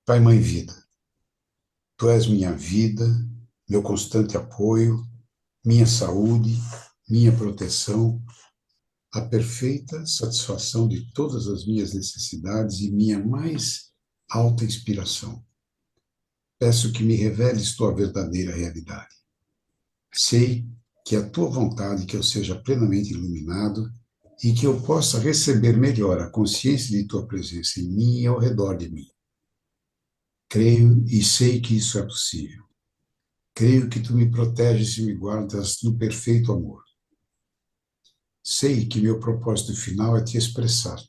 Pai, Mãe, Vida, Tu és minha vida, meu constante apoio, minha saúde, minha proteção, a perfeita satisfação de todas as minhas necessidades e minha mais alta inspiração. Peço que me reveles Tua verdadeira realidade. Sei que é a Tua vontade que eu seja plenamente iluminado e que eu possa receber melhor a consciência de Tua presença em mim e ao redor de mim. Creio e sei que isso é possível. Creio que Tu me proteges e me guardas no perfeito amor. Sei que meu propósito final é Te expressar.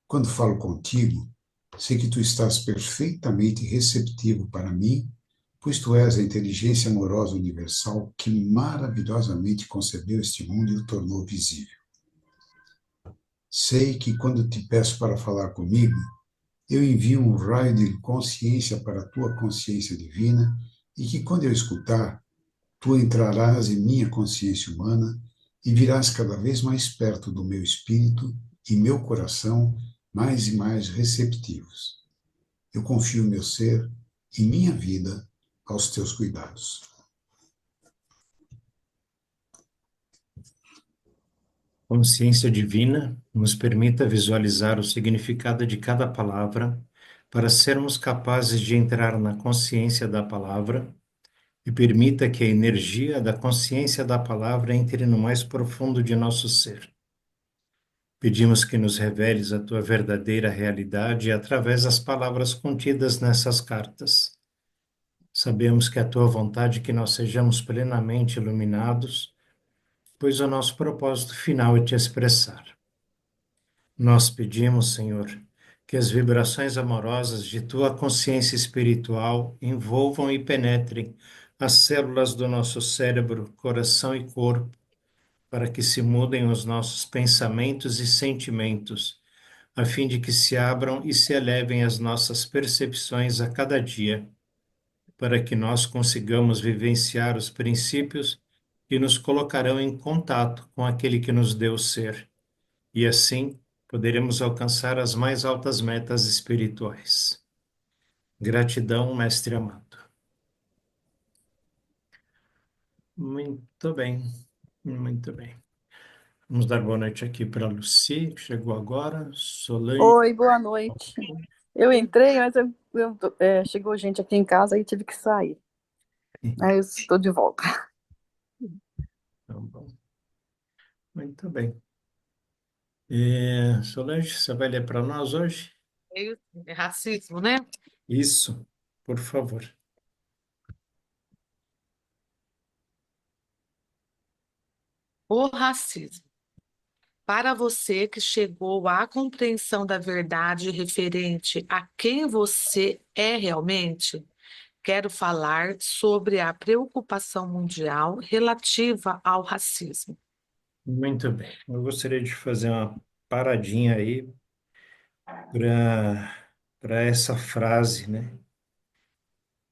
Quando falo contigo, sei que Tu estás perfeitamente receptivo para mim, pois Tu és a inteligência amorosa universal que maravilhosamente concebeu este mundo e o tornou visível. Sei que quando Te peço para falar comigo, eu envio um raio de consciência para a Tua consciência divina e que quando eu escutar, Tu entrarás em minha consciência humana e virás cada vez mais perto do meu espírito e meu coração mais e mais receptivos. Eu confio meu ser e minha vida aos teus cuidados. Consciência divina nos permita visualizar o significado de cada palavra para sermos capazes de entrar na consciência da palavra e permita que a energia da consciência da palavra entre no mais profundo de nosso ser. Pedimos que nos reveles a tua verdadeira realidade através das palavras contidas nessas cartas. Sabemos que é a tua vontade que nós sejamos plenamente iluminados, pois o nosso propósito final é te expressar. Nós pedimos, Senhor, que as vibrações amorosas de tua consciência espiritual envolvam e penetrem as células do nosso cérebro, coração e corpo, para que se mudem os nossos pensamentos e sentimentos, a fim de que se abram e se elevem as nossas percepções a cada dia, para que nós consigamos vivenciar os princípios que nos colocarão em contato com aquele que nos deu o ser, e assim poderemos alcançar as mais altas metas espirituais. Gratidão, Mestre amado. Muito bem, muito bem. Vamos dar boa noite aqui para a Lucy, que chegou agora. Solange. Oi, boa noite. Eu entrei, mas chegou gente aqui em casa e tive que sair. Aí eu estou de volta. Então, bom. Muito bem. Solange, você vai ler para nós hoje? É racismo, né? Isso, por favor. O racismo. Para você que chegou à compreensão da verdade referente a quem você é realmente, quero falar sobre a preocupação mundial relativa ao racismo. Muito bem. Eu gostaria de fazer uma paradinha aí para essa frase, né?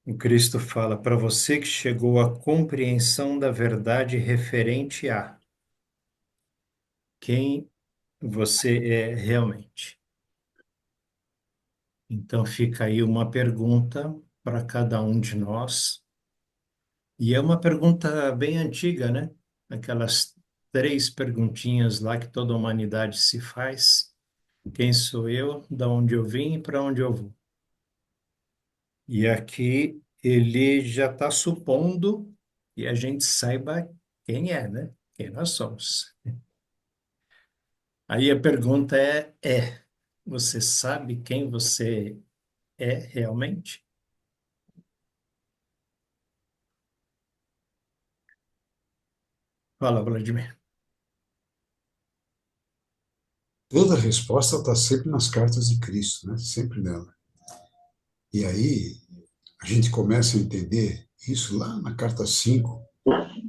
O Cristo fala: para você que chegou à compreensão da verdade referente a quem você é realmente. Então fica aí uma pergunta para cada um de nós. E é uma pergunta bem antiga, né? Aquelas três perguntinhas lá que toda a humanidade se faz. Quem sou eu? Da onde eu vim e para onde eu vou? E aqui ele já está supondo que a gente saiba quem é, né? Quem nós somos. Aí a pergunta você sabe quem você é realmente? Fala, Vladimir. Toda a resposta está sempre nas cartas de Cristo, né? Sempre nela. E aí a gente começa a entender isso lá na carta 5,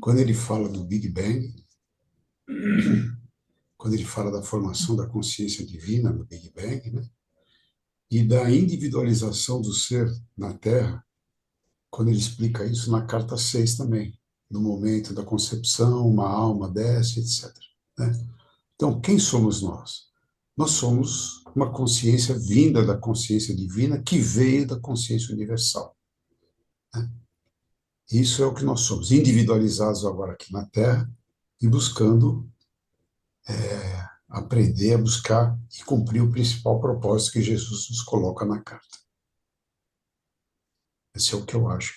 quando ele fala do Big Bang, quando ele fala da formação da consciência divina no Big Bang, né? E da individualização do ser na Terra, quando ele explica isso na carta 6 também, no momento da concepção, uma alma desce, etc. Né? Então, quem somos nós? Nós somos uma consciência vinda da consciência divina que veio da consciência universal. Isso é o que nós somos, individualizados agora aqui na Terra e buscando aprender a buscar e cumprir o principal propósito que Jesus nos coloca na carta. Esse é o que eu acho,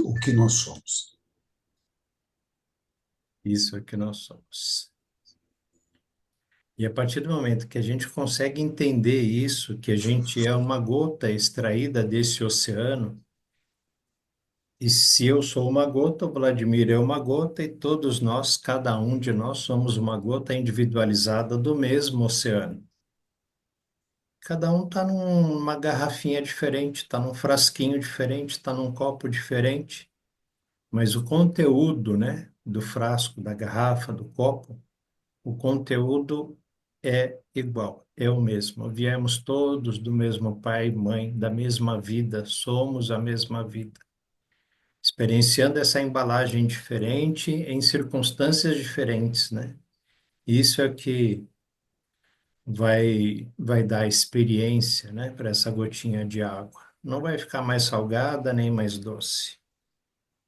o que nós somos. Isso é que nós somos. E a partir do momento que a gente consegue entender isso, que a gente é uma gota extraída desse oceano, e se eu sou uma gota, o Vladimir é uma gota, e todos nós, cada um de nós, somos uma gota individualizada do mesmo oceano. Cada um está numa garrafinha diferente, está num frasquinho diferente, está num copo diferente, mas o conteúdo, né, do frasco, da garrafa, do copo, o conteúdo é igual, é o mesmo. Viemos todos do mesmo pai e mãe, da mesma vida, somos a mesma vida, experienciando essa embalagem diferente em circunstâncias diferentes, né? Isso é que vai dar experiência, né, para essa gotinha de água. Não vai ficar mais salgada nem mais doce,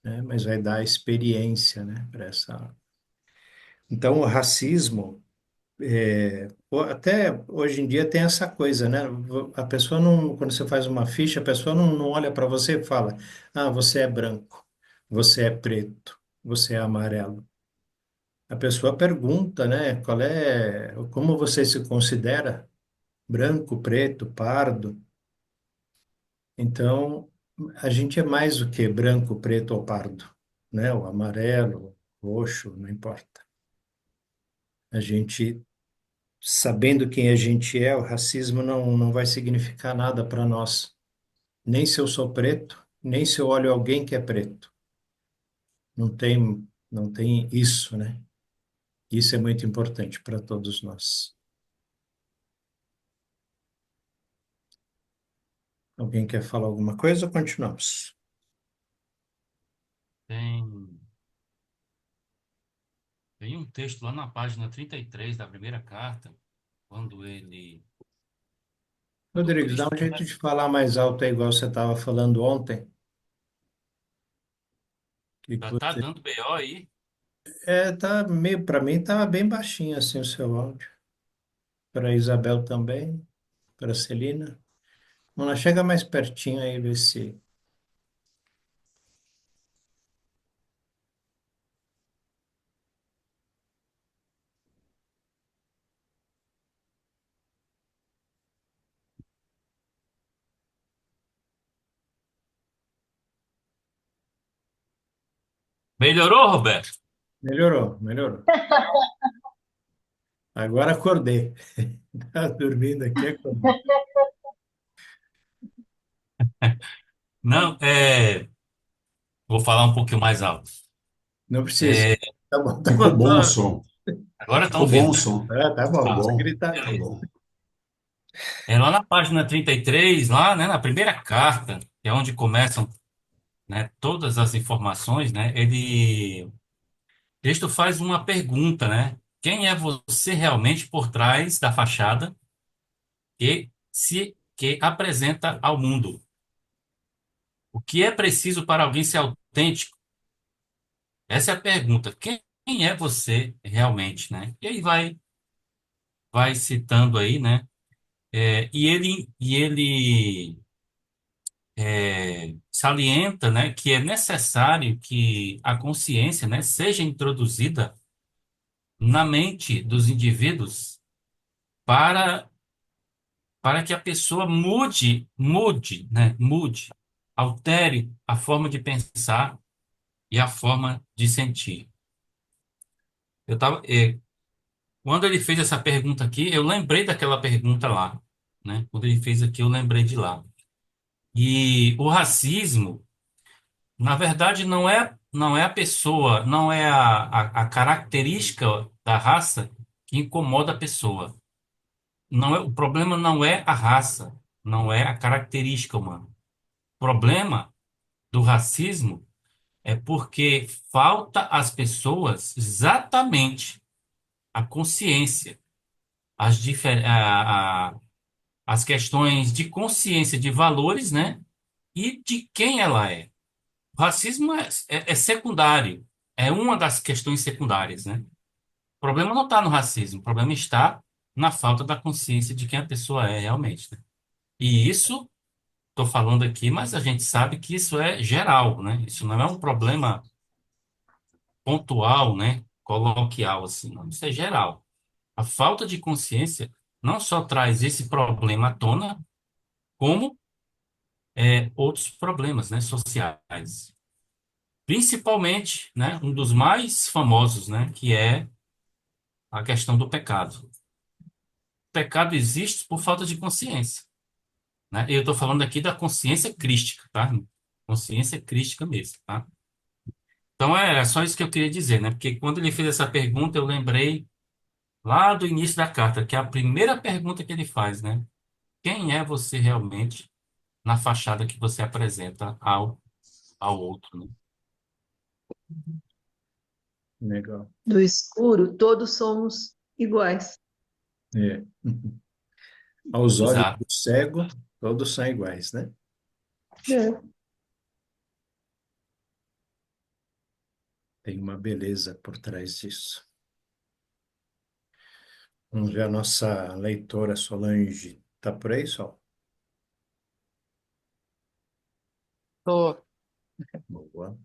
né, mas vai dar experiência, né, para essa água. Então, o racismo, até hoje em dia tem essa coisa, né? A pessoa não, quando você faz uma ficha, a pessoa não olha para você e fala: ah, você é branco, você é preto, você é amarelo. A pessoa pergunta, né? Como você se considera? Branco, preto, pardo. Então, a gente é mais do que branco, preto ou pardo, né? O amarelo, roxo, não importa. A gente, sabendo quem a gente é, o racismo não vai significar nada para nós. Nem se eu sou preto, nem se eu olho alguém que é preto. Não tem isso, né? Isso é muito importante para todos nós. Alguém quer falar alguma coisa ou continuamos? Tem, tem um texto lá na página 33 da primeira carta, quando quando o Rodrigues, dá Cristo um jeito começa. de falar mais alto aí, igual você estava falando ontem. Que Já tá você... dando BO aí. Tá meio, para mim tá bem baixinho assim o seu áudio. Para a Isabel também, para a Celina. Vamos lá, chega mais pertinho aí, ver se... Melhorou, Roberto? Melhorou, melhorou. Agora acordei. Estava dormindo aqui, acordei. Não, vou falar um pouquinho mais alto. Não precisa. É, Tá bom, tá Ficou bom. bom o som. agora estão Ficou bom ouvindo, o né? som. Tá bom, Ficou não Ah, precisa bom. gritar, Tá não. beleza. bom. É lá na página 33, lá, né, na primeira carta, que é onde começam, né, todas as informações, né? Cristo faz uma pergunta, né? Quem é você realmente por trás da fachada que apresenta ao mundo? O que é preciso para alguém ser autêntico? Essa é a pergunta. Quem é você realmente, né? E aí vai citando aí, né? E ele salienta, né, que é necessário que a consciência, né, seja introduzida na mente dos indivíduos para para que a pessoa mude, altere a forma de pensar e a forma de sentir. Eu tava, quando ele fez essa pergunta aqui, eu lembrei daquela pergunta lá, né? Quando ele fez aqui, eu lembrei de lá. E o racismo, na verdade, não é a pessoa, não é a característica da raça que incomoda a pessoa. Não é, o problema não é a raça, não é a característica humana. O problema do racismo é porque falta às pessoas exatamente a consciência as questões de consciência de valores, né? E de quem ela é. O racismo é secundário, é uma das questões secundárias, né? O problema não está no racismo, o problema está na falta da consciência de quem a pessoa é realmente, né? E isso, estou falando aqui, mas a gente sabe que isso é geral, né? Isso não é um problema pontual, né? Coloquial, assim, não. Isso é geral. A falta de consciência não só traz esse problema à tona, como outros problemas, né, sociais. Principalmente, né, um dos mais famosos, né, que é a questão do pecado. O pecado existe por falta de consciência, né? Eu estou falando aqui da consciência crística, tá? Consciência crística mesmo, tá? Então é só isso que eu queria dizer, né? Porque quando ele fez essa pergunta, eu lembrei lá do início da carta, que é a primeira pergunta que ele faz, né? Quem é você realmente na fachada que você apresenta ao outro, né? Legal. Do escuro, todos somos iguais. É. Aos olhos Exato. do cego, todos são iguais, né? É. Tem uma beleza por trás disso. Vamos ver a nossa leitora Solange. Tá por aí, Sol? Tô. Boa.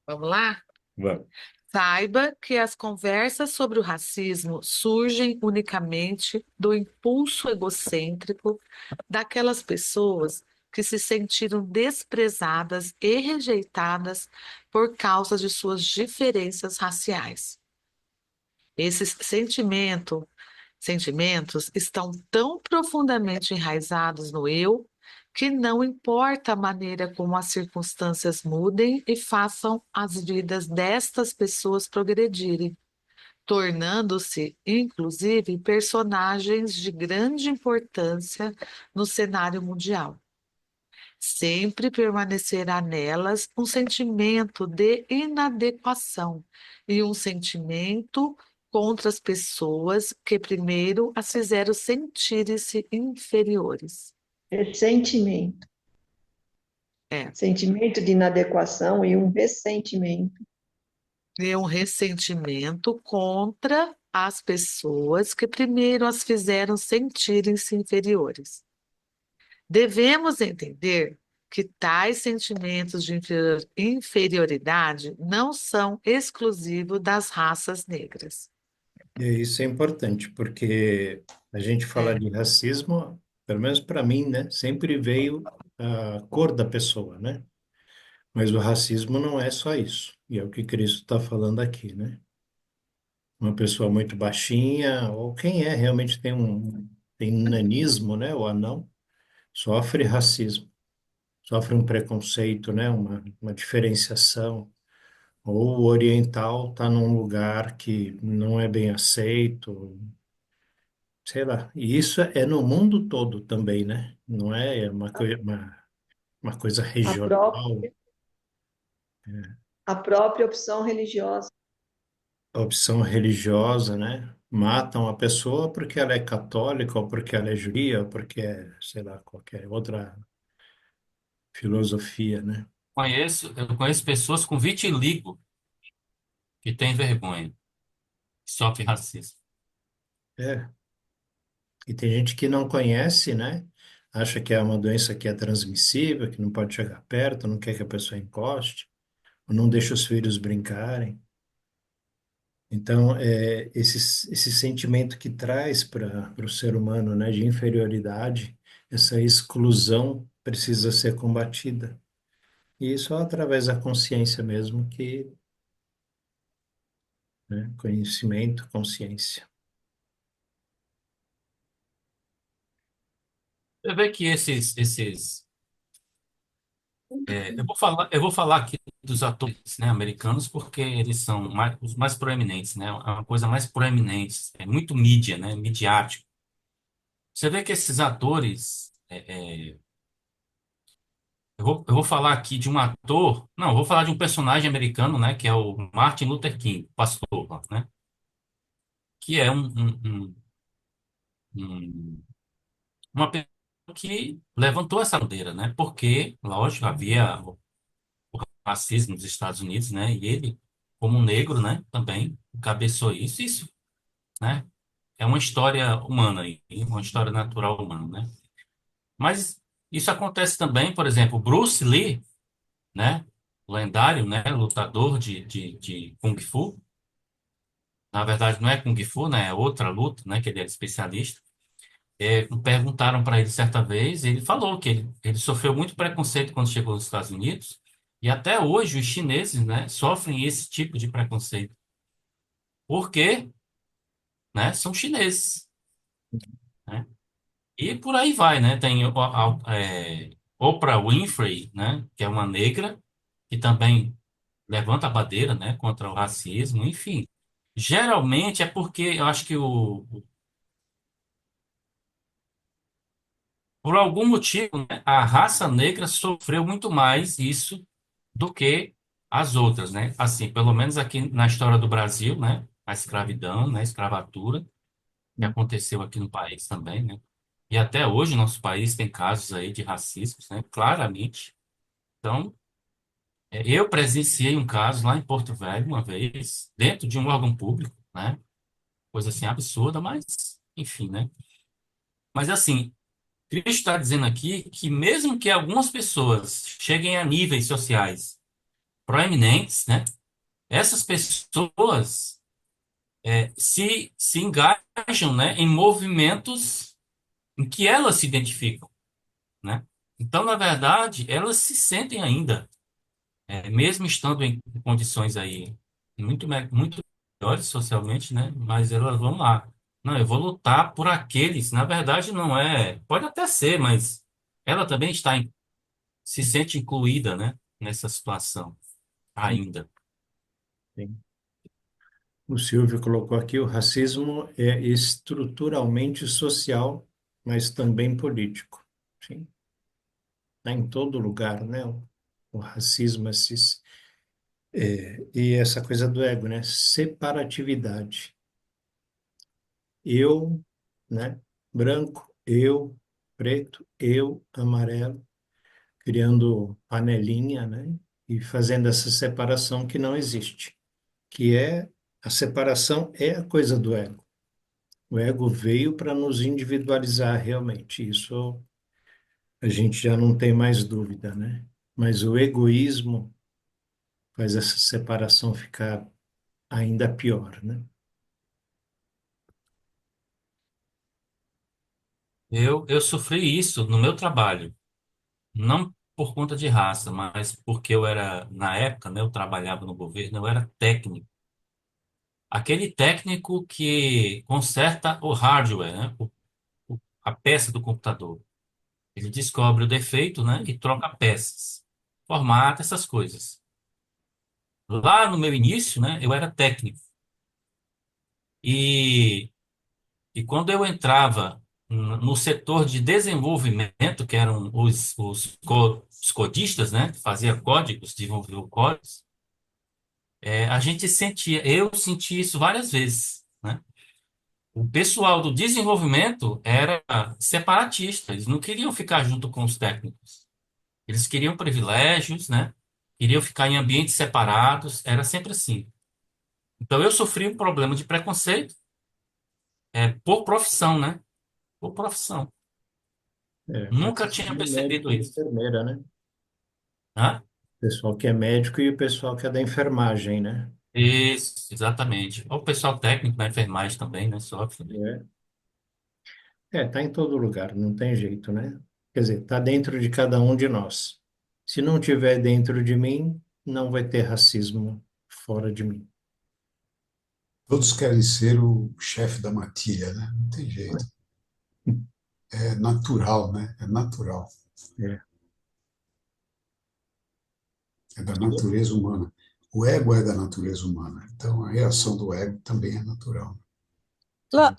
Vamos lá? Vamos. Saiba que as conversas sobre o racismo surgem unicamente do impulso egocêntrico daquelas pessoas que se sentiram desprezadas e rejeitadas por causa de suas diferenças raciais. Esses sentimentos estão tão profundamente enraizados no eu que não importa a maneira como as circunstâncias mudem e façam as vidas destas pessoas progredirem, tornando-se, inclusive, personagens de grande importância no cenário mundial. Sempre permanecerá nelas um sentimento de inadequação e um sentimento contra as pessoas que primeiro as fizeram sentirem-se inferiores. Ressentimento. É, Sentimento de inadequação e um ressentimento. é um ressentimento contra as pessoas que primeiro as fizeram sentirem-se inferiores. Devemos entender que tais sentimentos de inferioridade não são exclusivos das raças negras. E isso é importante, porque a gente fala É, de racismo, pelo menos para mim, né? Sempre veio a cor da pessoa, né? Mas o racismo não é só isso. E é o que Cristo está falando aqui, né? Uma pessoa muito baixinha, ou quem é realmente tem nanismo, né? O anão, sofre racismo, sofre um preconceito, né? Uma diferenciação. Ou o oriental está num lugar que não é bem aceito, sei lá. E isso é no mundo todo também, né? Não é uma coisa A regional. própria, a própria opção religiosa. Opção religiosa, né? Matam a pessoa porque ela é católica, ou porque ela é judia, ou porque é, sei lá, qualquer outra filosofia, né? Eu conheço pessoas com vitiligo que têm vergonha, que sofrem racismo. É. E tem gente que não conhece, né? Acha que é uma doença que é transmissível, que não pode chegar perto, não quer que a pessoa encoste, ou não deixa os filhos brincarem. Então, esse sentimento que traz para o ser humano, né, de inferioridade, essa exclusão precisa ser combatida. E só através da consciência mesmo que, né, conhecimento, consciência. Você vê que eu vou falar aqui dos atores, né, americanos, porque eles são os mais proeminentes, né? É uma coisa mais proeminente, é muito mídia, né? Midiático. Você vê que esses atores, eu vou falar aqui de um ator, não, eu vou falar de um personagem americano, né? Que é o Martin Luther King, pastor, lá, né? Que é um- uma pessoa que levantou essa bandeira, né? Porque, lógico, havia o racismo nos Estados Unidos, né? E ele, como um negro, né? Também encabeçou isso, né? É uma história humana aí, uma história natural humana, né? Mas isso acontece também, por exemplo, Bruce Lee, né? Lendário, né? Lutador de Kung Fu. Na verdade, não é Kung Fu, né? É outra luta, né? Que ele era especialista. Perguntaram para ele certa vez, ele falou que ele sofreu muito preconceito quando chegou nos Estados Unidos. E até hoje os chineses, né? Sofrem esse tipo de preconceito. Porque, né? São chineses, né? E por aí vai, né? Tem Oprah Winfrey, né? Que é uma negra, que também levanta a bandeira, né? Contra o racismo, enfim. Geralmente é porque eu acho que por algum motivo, né, a raça negra sofreu muito mais isso do que as outras, né? Assim, pelo menos aqui na história do Brasil, né? A escravidão, né? A escravatura que aconteceu aqui no país também, né? E até hoje nosso país tem casos aí de racismo, né? Claramente. Então, eu presenciei um caso lá em Porto Velho uma vez, dentro de um órgão público, né? Coisa assim absurda, mas enfim, né? Mas assim, Cristo está dizendo aqui que mesmo que algumas pessoas cheguem a níveis sociais proeminentes, né? Essas pessoas se engajam, né, em movimentos em que elas se identificam, né? Então, na verdade, elas se sentem ainda mesmo estando em condições aí muito melhores socialmente, né? Mas elas vão lá. Não, eu vou lutar por aqueles. Na verdade, não é. Pode até ser, mas ela também se sente incluída, né? Nessa situação ainda. Sim. O Silvio colocou aqui, o racismo é estruturalmente social, mas também político. Sim, está em todo lugar, né? O racismo, e essa coisa do ego, né? Separatividade. Eu, né? Branco, eu, preto, eu, amarelo, criando panelinha, né? E fazendo essa separação que não existe, que é a separação é a coisa do ego. O ego veio para nos individualizar realmente. Isso a gente já não tem mais dúvida, né? Mas o egoísmo faz essa separação ficar ainda pior, né? Eu sofri isso no meu trabalho, não por conta de raça, mas porque eu era, na época, né, eu trabalhava no governo, eu era técnico. Aquele técnico que conserta o hardware, né? A peça do computador. Ele descobre o defeito, né? E troca peças, formata essas coisas. Lá no meu início, né? Eu era técnico. E, e quando eu entrava no setor de desenvolvimento, que eram os codistas, né? Que fazia códigos, desenvolviam códigos, a gente sentia, eu senti isso várias vezes, né? O pessoal do desenvolvimento era separatista, eles não queriam ficar junto com os técnicos. Eles queriam privilégios, né? Queriam ficar em ambientes separados, era sempre assim. Então eu sofri um problema de preconceito por profissão, né? Por profissão. Pode Nunca ser tinha do percebido médico e isso. enfermeira, né? Hã? O pessoal que é médico e o pessoal que é da enfermagem, né? Isso, exatamente. O pessoal técnico da enfermagem também, né? Sofre também. Tá em todo lugar, não tem jeito, né? Quer dizer, tá dentro de cada um de nós. Se não tiver dentro de mim, não vai ter racismo fora de mim. Todos querem ser o chefe da matilha, né? Não tem jeito. É natural, né? É natural. É. É da natureza humana. O ego é da natureza humana. Então, a reação do ego também é natural. Lá,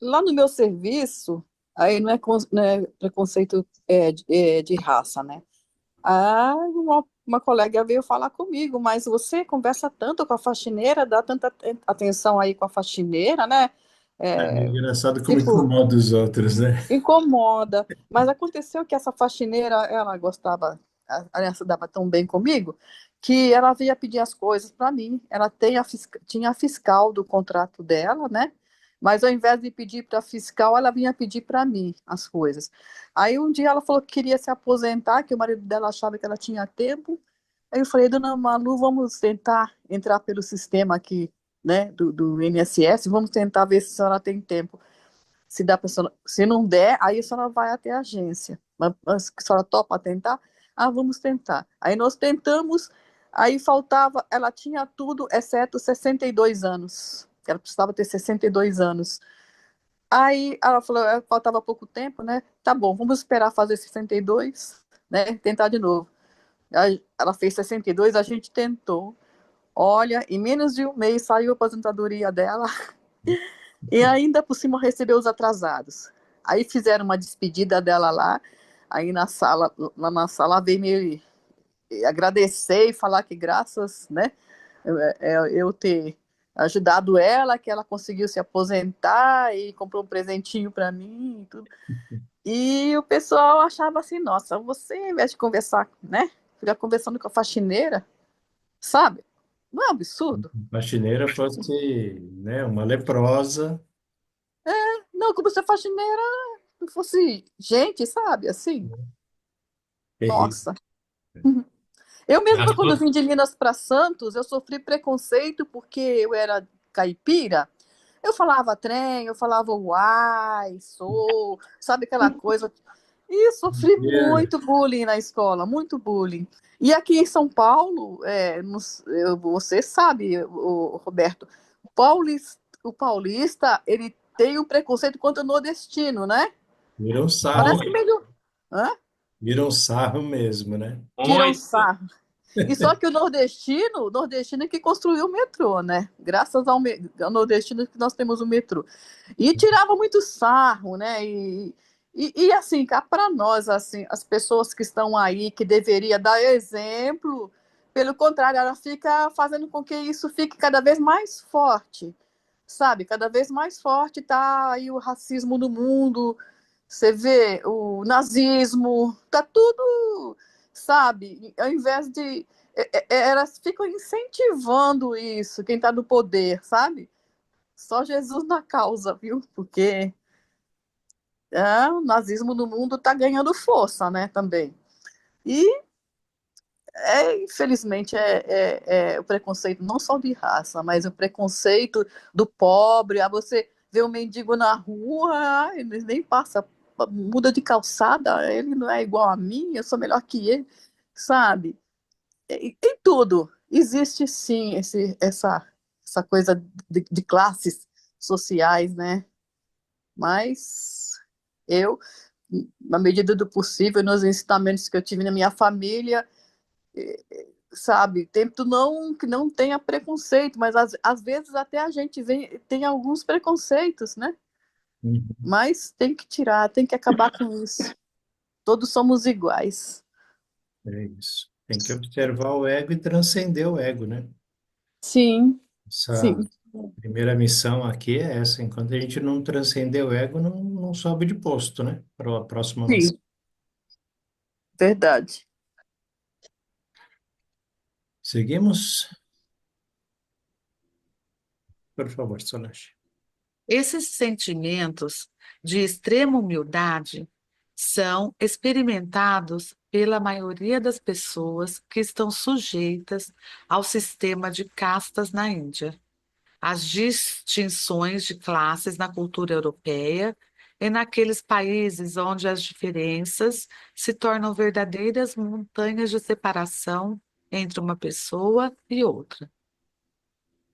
lá no meu serviço, aí não é preconceito de raça, né? Ah, uma colega veio falar comigo, mas você conversa tanto com a faxineira, dá tanta atenção aí com a faxineira, né? É engraçado como Tipo, incomoda os outros, né? incomoda. Mas aconteceu que essa faxineira, ela gostava, ela se dava tão bem comigo, que ela vinha pedir as coisas para mim. Ela tinha a fiscal do contrato dela, né? Mas ao invés de pedir para a fiscal, ela vinha pedir para mim as coisas. Aí um dia ela falou que queria se aposentar, que o marido dela achava que ela tinha tempo. Aí eu falei, dona Malu, vamos tentar entrar pelo sistema aqui, né, do INSS, vamos tentar ver se a senhora tem tempo. Se dá pra senhora, se não der, aí a senhora vai até a agência. Mas a senhora topa tentar? Ah, vamos tentar. Aí nós tentamos, aí faltava, ela tinha tudo, exceto 62 anos. Ela precisava ter 62 anos. Aí ela falou, faltava pouco tempo, né? Tá bom, vamos esperar fazer 62, né? Tentar de novo. Aí ela fez 62, a gente tentou. Olha, em menos de um mês saiu a aposentadoria dela. E ainda por cima recebeu os atrasados. Aí fizeram uma despedida dela lá, aí na sala, lá na sala veio me agradecer e falar que graças, né, eu ter ajudado ela, que ela conseguiu se aposentar e comprou um presentinho para mim e tudo. E o pessoal achava assim, nossa, você, ao invés de conversar, né, ficar conversando com a faxineira, sabe? Não é um absurdo? Faxineira fosse, né, uma leprosa. Não, como se a faxineira não fosse gente, sabe? Assim, Terrível. nossa. Eu mesma, quando eu Gastou. vim de Minas para Santos, eu sofri preconceito porque eu era caipira. Eu falava trem, eu falava uai, sou, sabe aquela coisa. E sofri Yeah. muito bullying na escola, muito bullying. E aqui em São Paulo, você sabe, o Roberto, o paulista, ele tem um preconceito contra o nordestino, né? Viram sarro, Parece que Muito, melhor. Hã? viram sarro mesmo, né? Tiram muito. sarro. E só que o nordestino é que construiu o metrô, né? Graças ao nordestino que nós temos o metrô. E tirava muito sarro, né? E assim, cá para nós, assim, as pessoas que estão aí, que deveria dar exemplo, pelo contrário, ela fica fazendo com que isso fique cada vez mais forte, sabe? Cada vez mais forte tá aí o racismo no mundo, você vê o nazismo, tá tudo, sabe? Ao invés de elas ficam incentivando isso, quem está no poder, sabe? Só Jesus na causa, viu? Porque o nazismo no mundo está ganhando força, né? Também. E, infelizmente, o preconceito não só de raça, mas o preconceito do pobre. Você vê um mendigo na rua, ele nem passa, muda de calçada, ele não é igual a mim, eu sou melhor que ele, sabe? Em tudo. Existe sim essa coisa de classes sociais, né? Mas eu, na medida do possível, nos ensinamentos que eu tive na minha família, sabe, tento não que não tenha preconceito, mas às vezes até a gente tem alguns preconceitos, né? Uhum. Mas tem que tirar, tem que acabar com isso. Todos somos iguais. É isso. Tem que observar o ego e transcender o ego, né? Sim, Essa sim, primeira missão aqui é essa. Enquanto a gente não transcender o ego, não sobe de posto, né? Para a próxima missão. sim, verdade. Seguimos? Por favor, Solange. Esses sentimentos de extrema humildade são experimentados pela maioria das pessoas que estão sujeitas ao sistema de castas na Índia. As distinções de classes na cultura europeia e naqueles países onde as diferenças se tornam verdadeiras montanhas de separação entre uma pessoa e outra.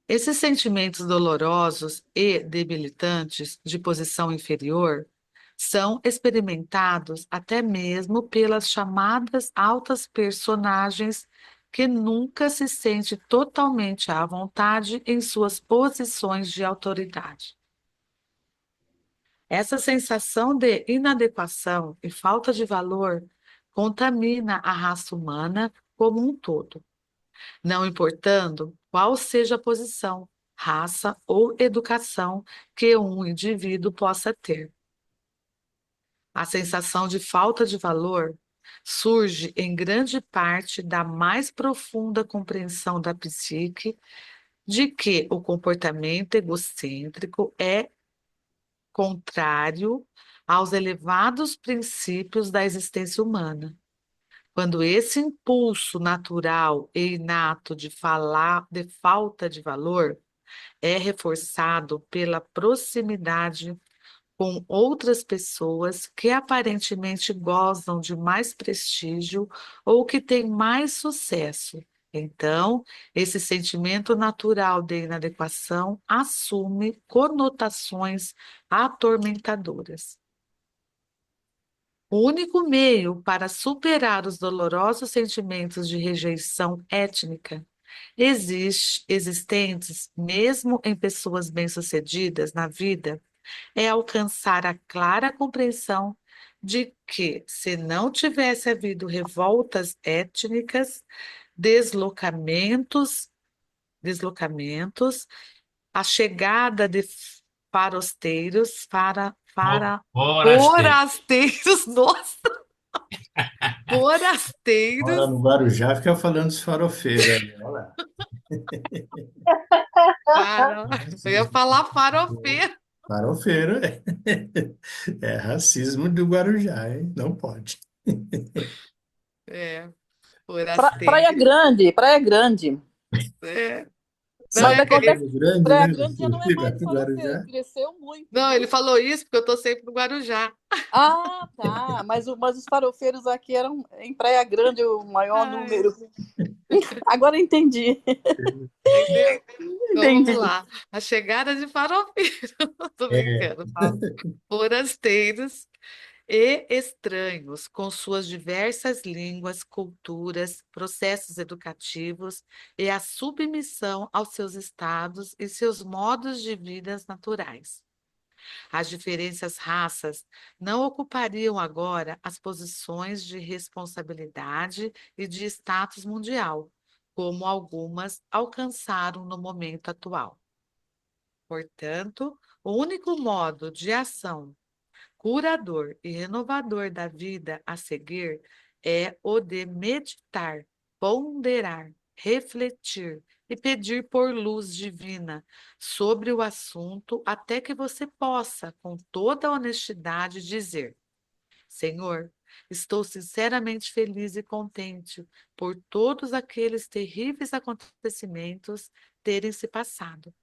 Esses sentimentos dolorosos e debilitantes de posição inferior são experimentados até mesmo pelas chamadas altas personagens que nunca se sente totalmente à vontade em suas posições de autoridade. Essa sensação de inadequação e falta de valor contamina a raça humana como um todo, não importando qual seja a posição, raça ou educação que um indivíduo possa ter. A sensação de falta de valor surge em grande parte da mais profunda compreensão da psique de que o comportamento egocêntrico é contrário aos elevados princípios da existência humana. Quando esse impulso natural e inato de falar de falta de valor é reforçado pela proximidade com outras pessoas que aparentemente gozam de mais prestígio ou que têm mais sucesso. Então, esse sentimento natural de inadequação assume conotações atormentadoras. O único meio para superar os dolorosos sentimentos de rejeição étnica existentes mesmo em pessoas bem-sucedidas na vida é alcançar a clara compreensão de que, se não tivesse havido revoltas étnicas, deslocamentos, deslocamentos, a chegada de farosteiros, Forasteiro. forasteiros, nossa, Mora forasteiros, no Guarujá, fica falando dos farofeiros aí, olha lá. eu ia falar farofeiro, Farofeiro é racismo do Guarujá, hein? Não pode. é, Praia forasteiro, Grande, Praia Grande. é. Não, Mas Cidade acontece grande, Praia né? Grande já não é mais farofeiro, Guarujá. cresceu muito, Não, ele viu? falou isso porque eu tô sempre no Guarujá. Ah, tá. Mas os farofeiros aqui eram em Praia Grande o maior Ai, número. Agora eu entendi. entendeu? Então vamos Entendi. lá. A chegada de farofeiros, tô É. brincando, tá? Forasteiros e estranhos, com suas diversas línguas, culturas, processos educativos e a submissão aos seus estados e seus modos de vida naturais. As diferentes raças não ocupariam agora as posições de responsabilidade e de status mundial, como algumas alcançaram no momento atual. Portanto, o único modo de ação curador e renovador da vida a seguir é o de meditar, ponderar, refletir e pedir por luz divina sobre o assunto até que você possa, com toda a honestidade, dizer: Senhor, estou sinceramente feliz e contente por todos aqueles terríveis acontecimentos terem se passado.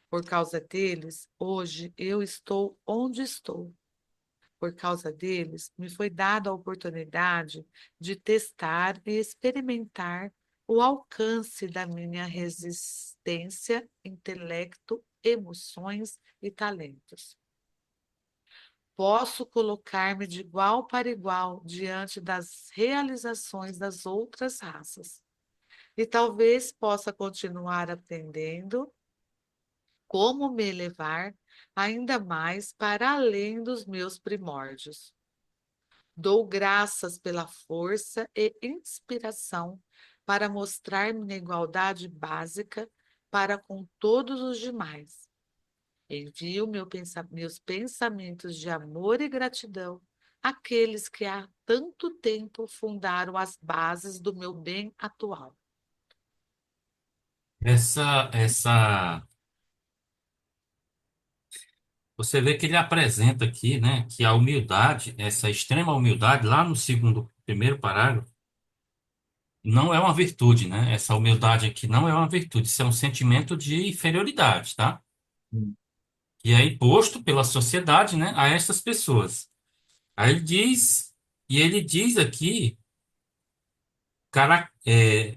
Por causa deles, hoje eu estou onde estou. Por causa deles, me foi dada a oportunidade de testar e experimentar o alcance da minha resistência, intelecto, emoções e talentos. Posso colocar-me de igual para igual diante das realizações das outras raças. E talvez possa continuar aprendendo como me elevar ainda mais para além dos meus primórdios. Dou graças pela força e inspiração para mostrar minha igualdade básica para com todos os demais. Envio meus pensamentos de amor e gratidão àqueles que há tanto tempo fundaram as bases do meu bem atual. Essa, você vê que ele apresenta aqui, né, que a humildade, essa extrema humildade, lá no primeiro parágrafo, não é uma virtude, né? Essa humildade aqui não é uma virtude, isso é um sentimento de inferioridade, tá? E é imposto pela sociedade, né, a essas pessoas. Aí ele diz aqui,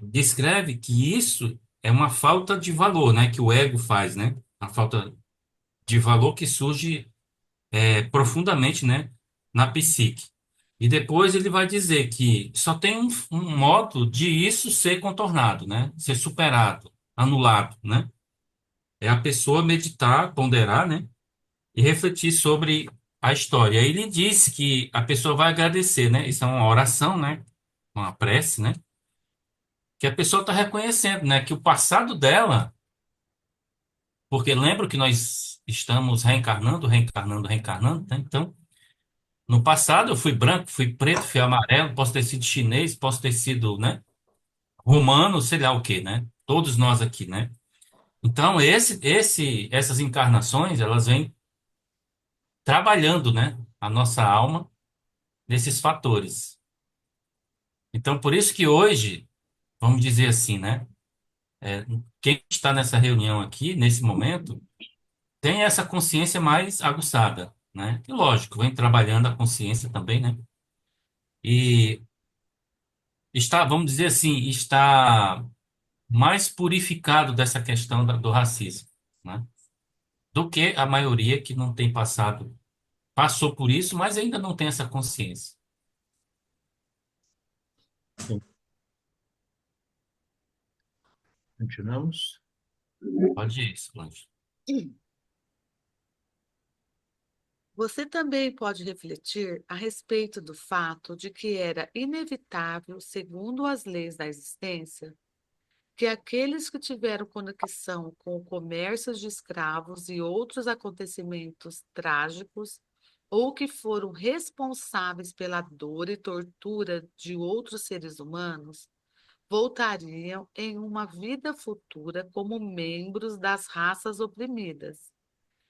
descreve que isso é uma falta de valor, né, que o ego faz, né? A falta de valor que surge profundamente, né, na psique. E depois ele vai dizer que só tem um modo de isso ser contornado, né, ser superado, anulado, né? É a pessoa meditar, ponderar, né, e refletir sobre a história. Aí ele diz que a pessoa vai agradecer, né? Isso é uma oração, né? Uma prece, né? Que a pessoa está reconhecendo, né? Que o passado dela Porque lembro que nós estamos reencarnando, reencarnando, reencarnando, né? Então, no passado eu fui branco, fui preto, fui amarelo, posso ter sido chinês, posso ter sido, né, romano, sei lá o quê, né? Todos nós aqui, né? Então, essas encarnações, elas vêm trabalhando, né, a nossa alma nesses fatores. Então, por isso que hoje, vamos dizer assim, né, quem está nessa reunião aqui, nesse momento, tem essa consciência mais aguçada, né? E lógico, vem trabalhando a consciência também, né? E está, vamos dizer assim, está mais purificado dessa questão do racismo, né? Do que a maioria que não tem passado, passou por isso, mas ainda não tem essa consciência. Sim. Continuamos? Pode ir, Solange. Você também pode refletir a respeito do fato de que era inevitável, segundo as leis da existência, que aqueles que tiveram conexão com o comércio de escravos e outros acontecimentos trágicos, ou que foram responsáveis pela dor e tortura de outros seres humanos, voltariam em uma vida futura como membros das raças oprimidas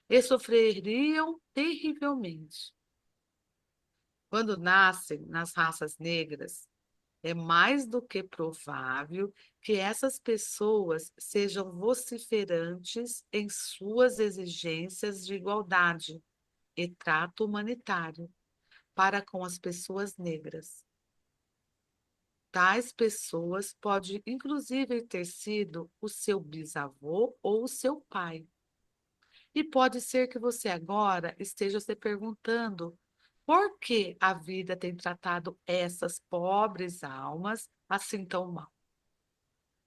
e sofreriam terrivelmente. Quando nascem nas raças negras, é mais do que provável que essas pessoas sejam vociferantes em suas exigências de igualdade e trato humanitário para com as pessoas negras. Tais pessoas podem, inclusive, ter sido o seu bisavô ou o seu pai. E pode ser que você agora esteja se perguntando por que a vida tem tratado essas pobres almas assim tão mal.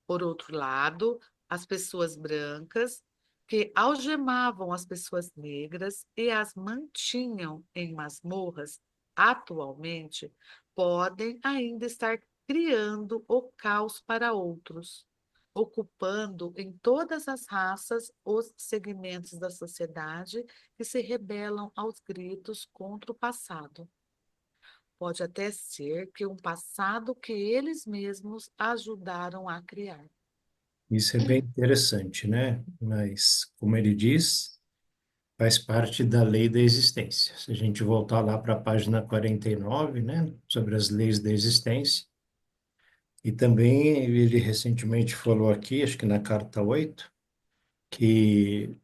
Por outro lado, as pessoas brancas, que algemavam as pessoas negras e as mantinham em masmorras, atualmente podem ainda estar criando o caos para outros, ocupando em todas as raças os segmentos da sociedade que se rebelam aos gritos contra o passado. Pode até ser que um passado que eles mesmos ajudaram a criar. Isso é bem interessante, né? Mas, como ele diz, faz parte da lei da existência. Se a gente voltar lá para a página 49, né, sobre as leis da existência, e também ele recentemente falou aqui, acho que na carta 8, que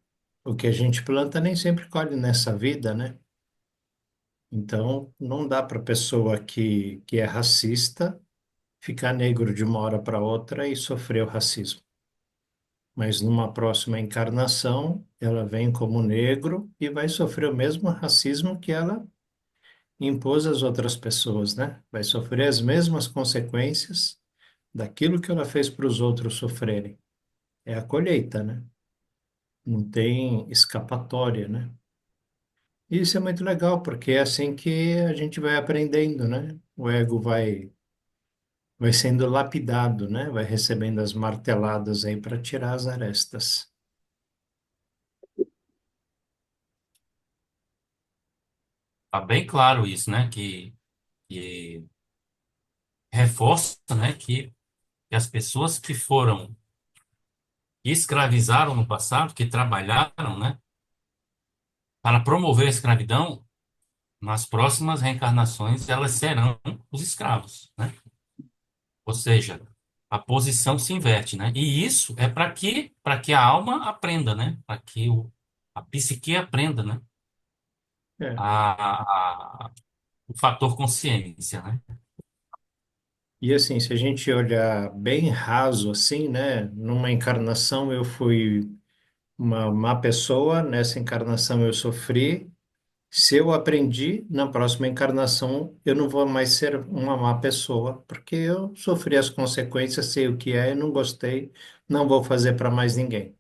o que a gente planta nem sempre colhe nessa vida, né? Então, não dá para a pessoa que é racista ficar negro de uma hora para outra e sofrer o racismo. Mas numa próxima encarnação, ela vem como negro e vai sofrer o mesmo racismo que ela impôs às outras pessoas, né? Vai sofrer as mesmas consequências daquilo que ela fez para os outros sofrerem. É a colheita, né? Não tem escapatória, né? E isso é muito legal, porque é assim que a gente vai aprendendo, né? O ego vai sendo lapidado, né? Vai recebendo as marteladas aí para tirar as arestas. Tá bem claro isso, né? Que reforça, né? Que as pessoas que foram que escravizaram no passado, que trabalharam, né? Para promover a escravidão, nas próximas reencarnações elas serão os escravos, né? Ou seja, a posição se inverte, né? E isso é para que a alma aprenda, né? Para que a psique aprenda, né? É. O fator consciência, né? E assim, se a gente olhar bem raso assim, né? Numa encarnação eu fui uma má pessoa, nessa encarnação eu sofri. Se eu aprendi, na próxima encarnação eu não vou mais ser uma má pessoa, porque eu sofri as consequências, sei o que é, eu não gostei, não vou fazer para mais ninguém.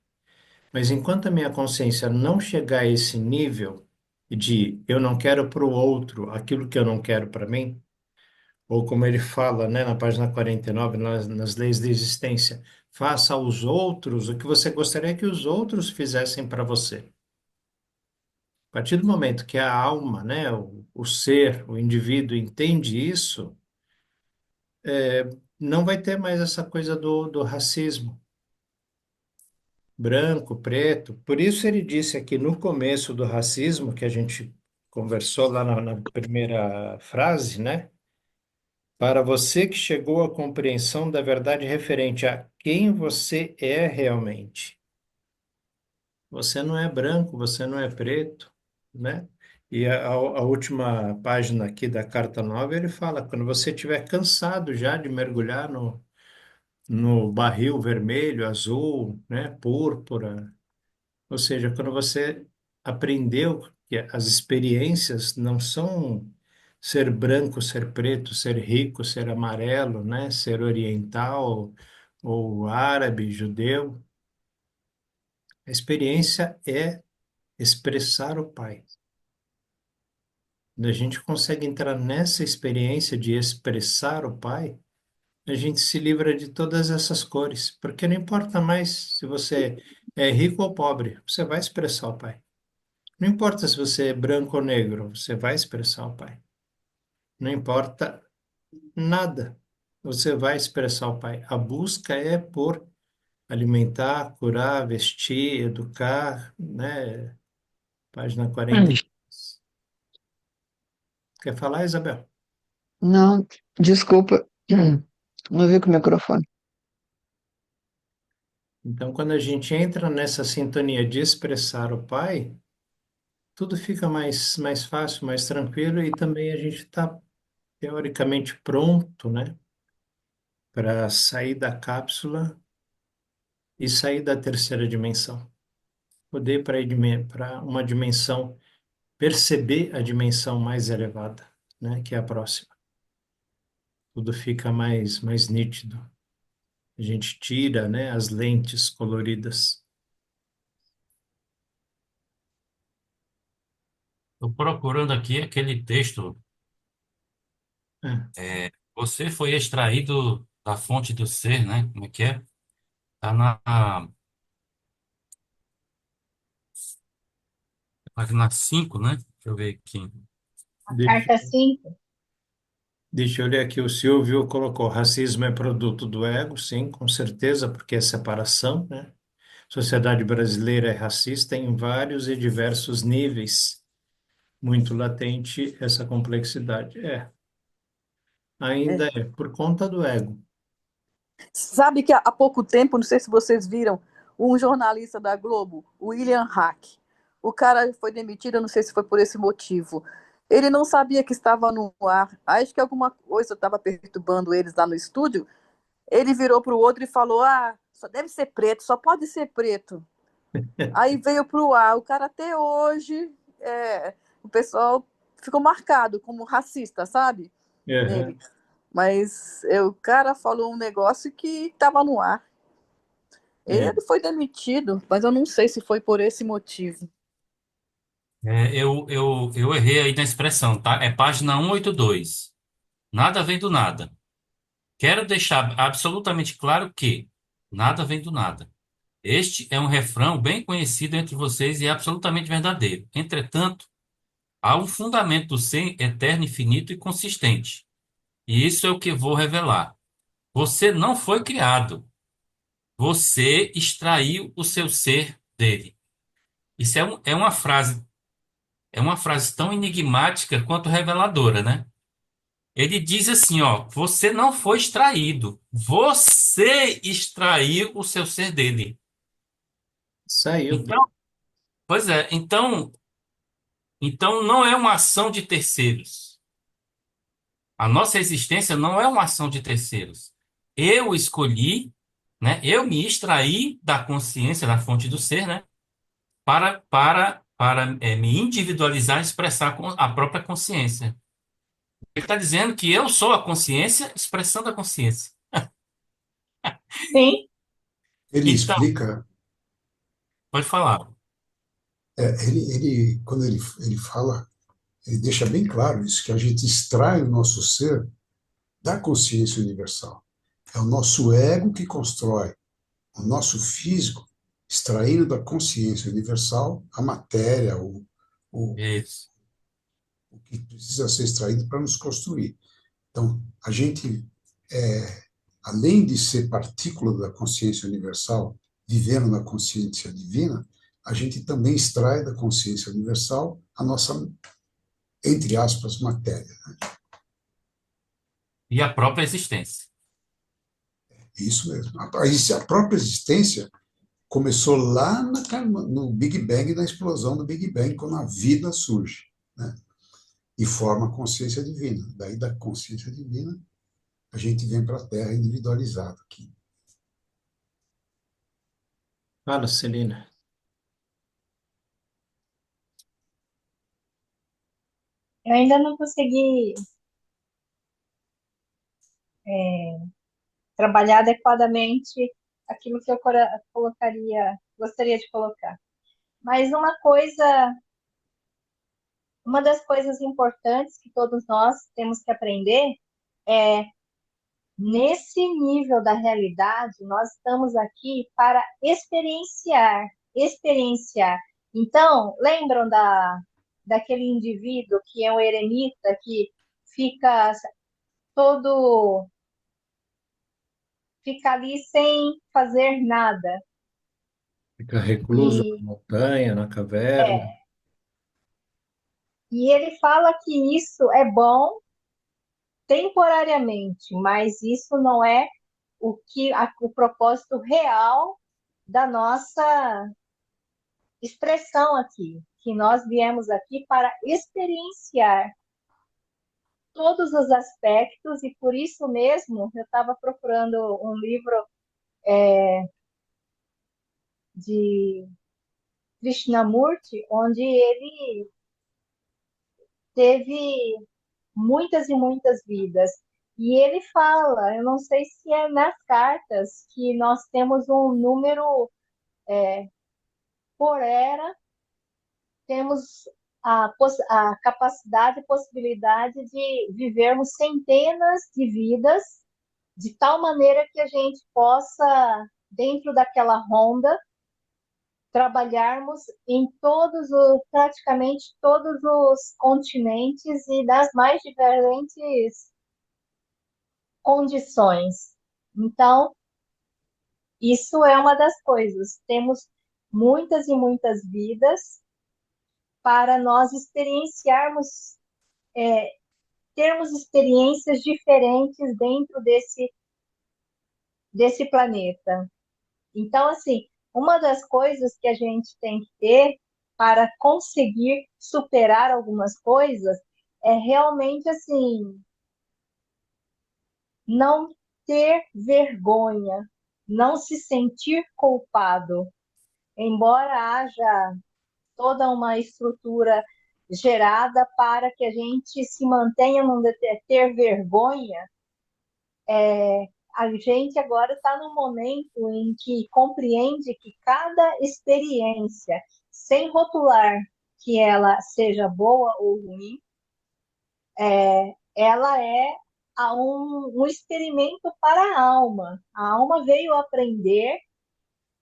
Mas enquanto a minha consciência não chegar a esse nível de eu não quero para o outro aquilo que eu não quero para mim, ou como ele fala, né, na página 49, nas leis da existência, faça aos outros o que você gostaria que os outros fizessem para você. A partir do momento que a alma, né, o ser, o indivíduo entende isso, não vai ter mais essa coisa do racismo, branco, preto. Por isso ele disse aqui no começo do racismo, que a gente conversou lá na primeira frase, né? Para você que chegou à compreensão da verdade referente a quem você é realmente. Você não é branco, você não é preto, né? E a última página aqui da Carta Nova, ele fala, quando você estiver cansado já de mergulhar no barril vermelho, azul, né, púrpura, ou seja, quando você aprendeu que as experiências não são ser branco, ser preto, ser rico, ser amarelo, né, ser oriental ou árabe, judeu, a experiência é expressar o Pai. Quando a gente consegue entrar nessa experiência de expressar o Pai, a gente se livra de todas essas cores, porque não importa mais se você é rico ou pobre, você vai expressar o Pai. Não importa se você é branco ou negro, você vai expressar o Pai. Não importa nada, você vai expressar o Pai. A busca é por alimentar, curar, vestir, educar, né? Página 40. Quer falar, Isabel? Não, desculpa, não vi com o microfone. Então, quando a gente entra nessa sintonia de expressar o Pai, tudo fica mais fácil, mais tranquilo e também a gente está teoricamente pronto, né, para sair da cápsula e sair da terceira dimensão. Poder para uma dimensão, perceber a dimensão mais elevada, né, que é a próxima. Tudo fica mais nítido. A gente tira, né, as lentes coloridas. Estou procurando aqui aquele texto. É, Você foi extraído da fonte do ser, né? Como é que é? Tá na página 5, né? Deixa eu ver aqui. deixa, Carta 5. deixa eu ler aqui, o Silvio colocou, racismo é produto do ego, sim, com certeza, porque é separação, né? Sociedade brasileira é racista em vários e diversos níveis. Muito latente essa complexidade. Ainda É. é, por conta do ego. Sabe que há pouco tempo, não sei se vocês viram, um jornalista da Globo, o William Hack, o cara foi demitido, eu não sei se foi por esse motivo. Ele não sabia que estava no ar. Acho que alguma coisa estava perturbando eles lá no estúdio. Ele virou para o outro e falou: Ah, só deve ser preto, só pode ser preto. Aí veio para o ar. O cara até hoje, o pessoal ficou marcado como racista, sabe? Uhum. Nele. Mas o cara falou um negócio que estava no ar. É, Ele foi demitido, mas eu não sei se foi por esse motivo. Eu errei aí na expressão, tá? É página 182. Nada vem do nada. Quero deixar absolutamente claro que nada vem do nada. Este é um refrão bem conhecido entre vocês e é absolutamente verdadeiro. Entretanto, há um fundamento do ser eterno, infinito e consistente. E isso é o que vou revelar. Você não foi criado. Você extraiu o seu ser dele. Isso é uma frase tão enigmática quanto reveladora, né? Ele diz assim, ó, você não foi extraído. Você extraiu o seu ser dele. saiu Então, dele. pois é, então não é uma ação de terceiros. A nossa existência não é uma ação de terceiros. Eu escolhi, né? Eu me extraí da consciência, da fonte do ser, né? Para me individualizar e expressar a própria consciência. Ele está dizendo que eu sou a consciência expressando a consciência. Sim, Ele Então, explica, pode falar. quando ele fala, ele deixa bem claro isso, que a gente extrai o nosso ser da consciência universal. É o nosso ego que constrói. o nosso físico, extraindo da consciência universal a matéria, o, Isso. o que precisa ser extraído para nos construir. Então, a gente, além de ser partícula da consciência universal, vivendo na consciência divina, a gente também extrai da consciência universal a nossa, entre aspas, matéria. E a própria existência. Isso mesmo. A própria existência começou lá no Big Bang, na explosão do Big Bang, quando a vida surge, né? E forma a consciência divina. Daí, da consciência divina, a gente vem para a Terra individualizado aqui. Fala, Celina. Eu ainda não consegui trabalhar adequadamente aquilo que eu gostaria de colocar. Mas uma das coisas importantes que todos nós temos que aprender é, nesse nível da realidade, nós estamos aqui para experienciar. Então, lembram daquele indivíduo que é um eremita, que fica todo fica ali sem fazer nada. Fica recluso E, na montanha, na caverna. é, e ele fala que isso é bom temporariamente, mas isso não é o propósito real da nossa expressão aqui, que nós viemos aqui para experienciar todos os aspectos, e por isso mesmo eu estava procurando um livro de Krishnamurti, onde ele teve muitas e muitas vidas. E ele fala, eu não sei se é nas cartas, que nós temos um número por era, temos a capacidade e possibilidade de vivermos centenas de vidas, de tal maneira que a gente possa, dentro daquela ronda, trabalharmos em praticamente todos os continentes e das mais diferentes condições. Então, isso é uma das coisas. Temos muitas e muitas vidas para nós experienciarmos, termos experiências diferentes dentro desse planeta. Então, assim, uma das coisas que a gente tem que ter para conseguir superar algumas coisas é realmente, assim, não ter vergonha, não se sentir culpado. Embora haja toda uma estrutura gerada para que a gente se mantenha num ter vergonha, a gente agora está num momento em que compreende que cada experiência, sem rotular que ela seja boa ou ruim, ela é um experimento para a alma. A alma veio aprender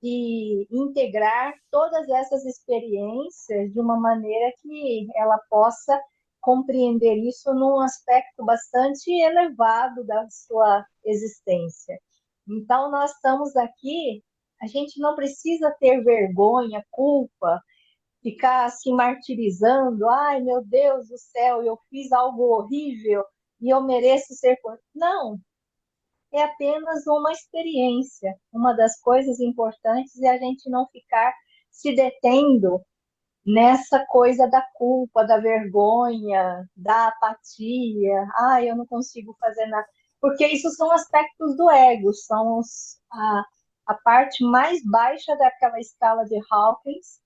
e integrar todas essas experiências de uma maneira que ela possa compreender isso num aspecto bastante elevado da sua existência. Então, nós estamos aqui, a gente não precisa ter vergonha, culpa, ficar se martirizando, ai meu Deus do céu, eu fiz algo horrível e eu mereço ser. Não, é apenas uma experiência. Uma das coisas importantes é a gente não ficar se detendo nessa coisa da culpa, da vergonha, da apatia. Ah, eu não consigo fazer nada. Porque isso são aspectos do ego, são a parte mais baixa daquela escala de Hawkins.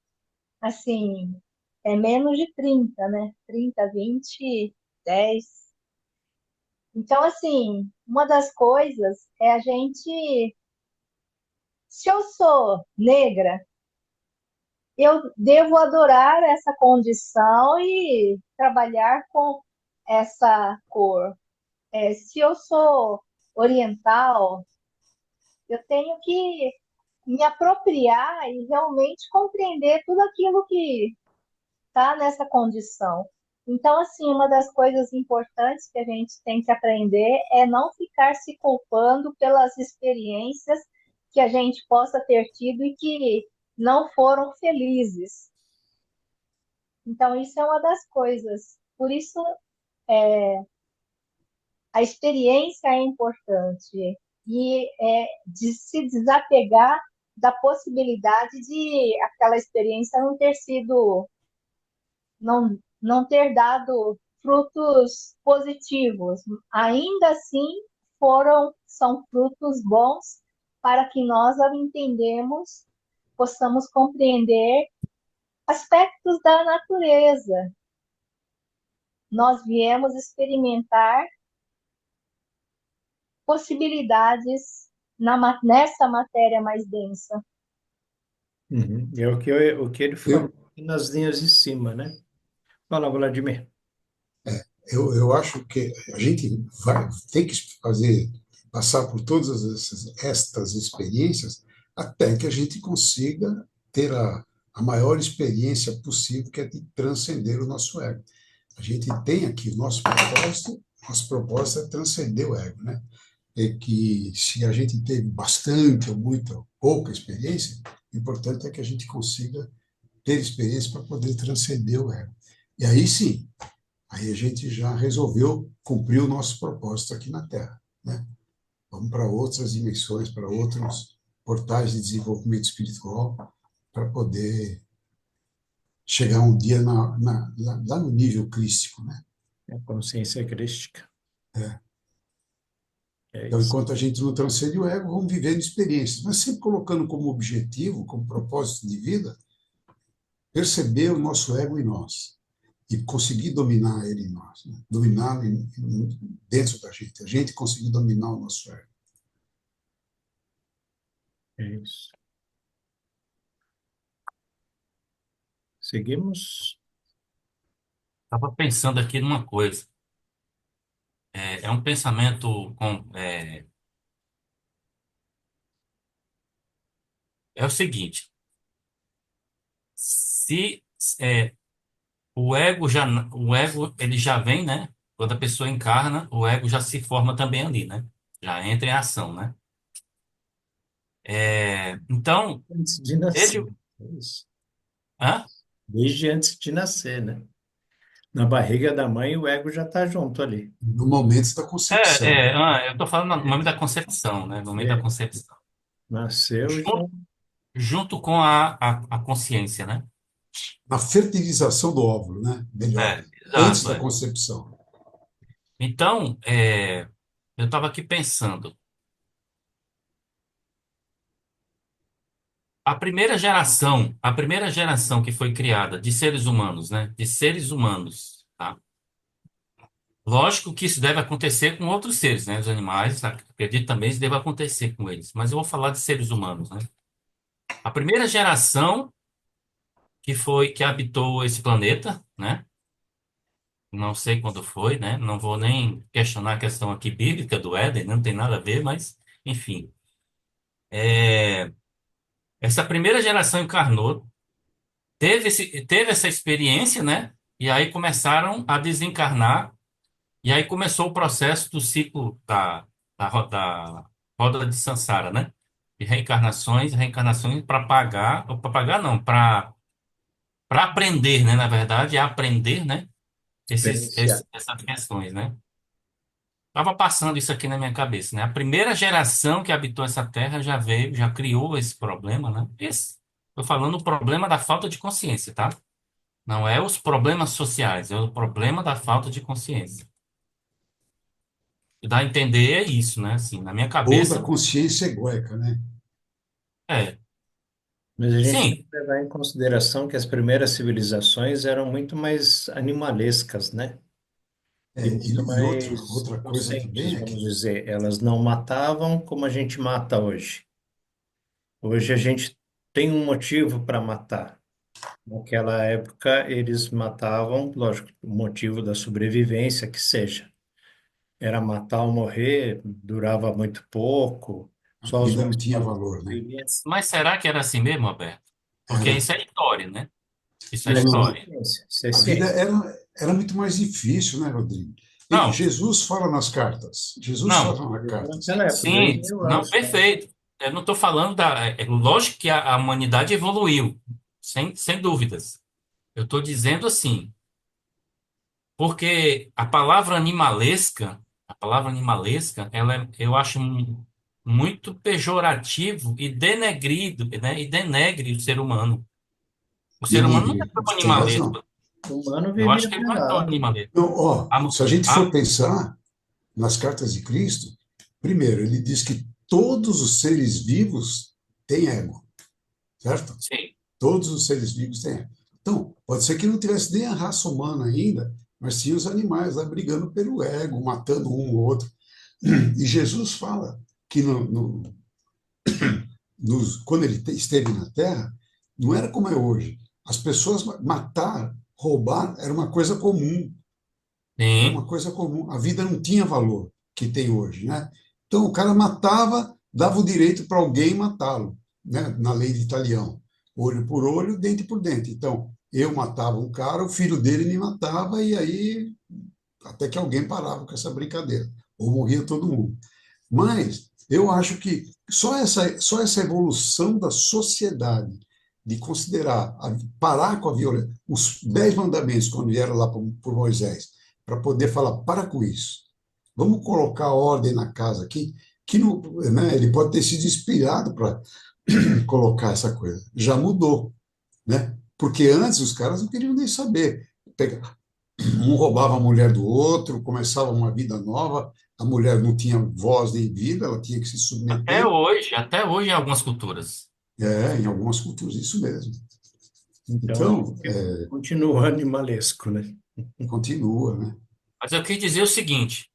Assim, é menos de 30, né? 30, 20, 10. Então, assim, uma das coisas é a gente. Se eu sou negra, eu devo adorar essa condição e trabalhar com essa cor. Se eu sou oriental, eu tenho que me apropriar e realmente compreender tudo aquilo que está nessa condição. Então, assim, uma das coisas importantes que a gente tem que aprender é não ficar se culpando pelas experiências que a gente possa ter tido e que não foram felizes. Então, isso é uma das coisas. Por isso, a experiência é importante e de se desapegar da possibilidade de aquela experiência não ter sido, não ter dado frutos positivos. Ainda assim, são frutos bons para que nós, ao entendemos, possamos compreender aspectos da natureza. Nós viemos experimentar possibilidades nessa matéria mais densa. Uhum. É o que ele falou Eu, aqui nas linhas de cima, né? Fala, Vladimir. eu acho que a gente tem que passar por todas estas experiências até que a gente consiga ter a maior experiência possível, que é de transcender o nosso ego. A gente tem aqui o nosso propósito é transcender o ego, né? É que se a gente teve bastante ou muita ou pouca experiência, o importante é que a gente consiga ter experiência para poder transcender o ego. E aí sim, aí a gente já resolveu cumprir o nosso propósito aqui na Terra, né? Vamos para outras dimensões, para outros portais de desenvolvimento espiritual, para poder chegar um dia lá no nível crístico, né? A consciência crística. É. É Então, isso. enquanto a gente não transcende o ego, vamos vivendo experiências, mas sempre colocando como objetivo, como propósito de vida, perceber o nosso ego em nós e conseguir dominar ele em nós, né? Dominá-lo dentro da gente, a gente conseguir dominar o nosso ego. É isso. Seguimos? Estava pensando aqui numa coisa. É um pensamento é o seguinte: se é, o ego ele já vem, né? Quando a pessoa encarna, o ego já se forma também ali, né? Já entra em ação, né? Então, Antes de nascer. ele, É isso. hã? Desde antes de nascer, né? Na barriga da mãe, o ego já está junto ali. No momento da concepção. Eu estou falando no momento da concepção, né? No momento da É. concepção. Nasceu já. Junto com a consciência, né? Na fertilização do óvulo, né? Melhor, antes Exato, da é. concepção. Então, eu estava aqui pensando, a primeira geração que foi criada de seres humanos, né? De seres humanos, tá? Lógico que isso deve acontecer com outros seres, né? Os animais, acredito também isso deve acontecer com eles, mas eu vou falar de seres humanos, né? A primeira geração que habitou esse planeta, né? Não sei quando foi, né? Não vou nem questionar a questão aqui bíblica do Éden, não tem nada a ver, mas, enfim. É, essa primeira geração encarnou, teve essa experiência, né? E aí começaram a desencarnar, e aí começou o processo do ciclo da roda de Sansara, né? De reencarnações para pagar não, para aprender, né? Na verdade, é aprender, né? Experienciar. Essas questões, né? Tava passando isso aqui na minha cabeça, né? A primeira geração que habitou essa terra já veio, já criou esse problema, né? Tô falando o problema da falta de consciência, tá? Não é os problemas sociais, é o problema da falta de consciência. E dá a entender é isso, né? Assim, na minha Ou da cabeça, consciência egóica, né? Mas a gente tem sim, que levar em consideração que as primeiras civilizações eram muito mais animalescas, né? E muito mais Outra coisa inocentes, também é vamos que dizer. Elas não matavam como a gente mata hoje. Hoje a gente tem um motivo para matar. Naquela época eles matavam, lógico, o motivo da sobrevivência que seja. Era matar ou morrer, durava muito pouco. A Só os vida não homens tinha falam valor, né? português. Mas será que era assim mesmo, Alberto? Porque Era. isso é história, né? Isso é Mas isso é Não, história. ciência. Isso é a vida ciência. era muito mais difícil, né, Rodrigo? E Não, Jesus fala nas cartas. Jesus não, fala nas cartas. Naquela época, dois sim, mil não, anos. perfeito. Eu não estou falando da. É lógico que a humanidade evoluiu, sem dúvidas. Eu estou dizendo assim, porque a palavra animalesca, eu acho muito pejorativo e denegrido, né? E denegre o ser humano. O ser humano não é Denegre, tão tem razão. animalesco. O humano Eu vive acho que ele não é tão errado. animalesco. Não, ó, A, se a gente for a, pensar nas cartas de Cristo, primeiro, ele diz que todos os seres vivos têm ego, certo? sim, Todos os seres vivos têm ego. Então, pode ser que não tivesse nem a raça humana ainda, mas tinha os animais lá brigando pelo ego, matando um ou outro. E Jesus fala que quando ele esteve na Terra, não era como é hoje. As pessoas matar, roubar, era uma coisa comum. Era sim. uma coisa comum. A vida não tinha valor que tem hoje, né? Então o cara matava, dava o direito para alguém matá-lo, né? Na lei de Italião, olho por olho, dente por dente. Então eu matava um cara, o filho dele me matava e aí até que alguém parava com essa brincadeira ou morria todo mundo. Mas eu acho que só essa evolução da sociedade de considerar, parar com a violência, os 10 mandamentos, quando vieram lá por Moisés, para poder falar, para com isso, vamos colocar ordem na casa aqui, que não, né, ele pode ter sido inspirado para colocar essa coisa. Já mudou, né? Porque antes os caras não queriam nem saber. Um roubava a mulher do outro, começava uma vida nova, a mulher não tinha voz nem vida, ela tinha que se submeter. Até hoje em algumas culturas. Em algumas culturas, isso mesmo. Então, a Então, gente continua animalesco, né? continua, né? Mas eu quis dizer o seguinte,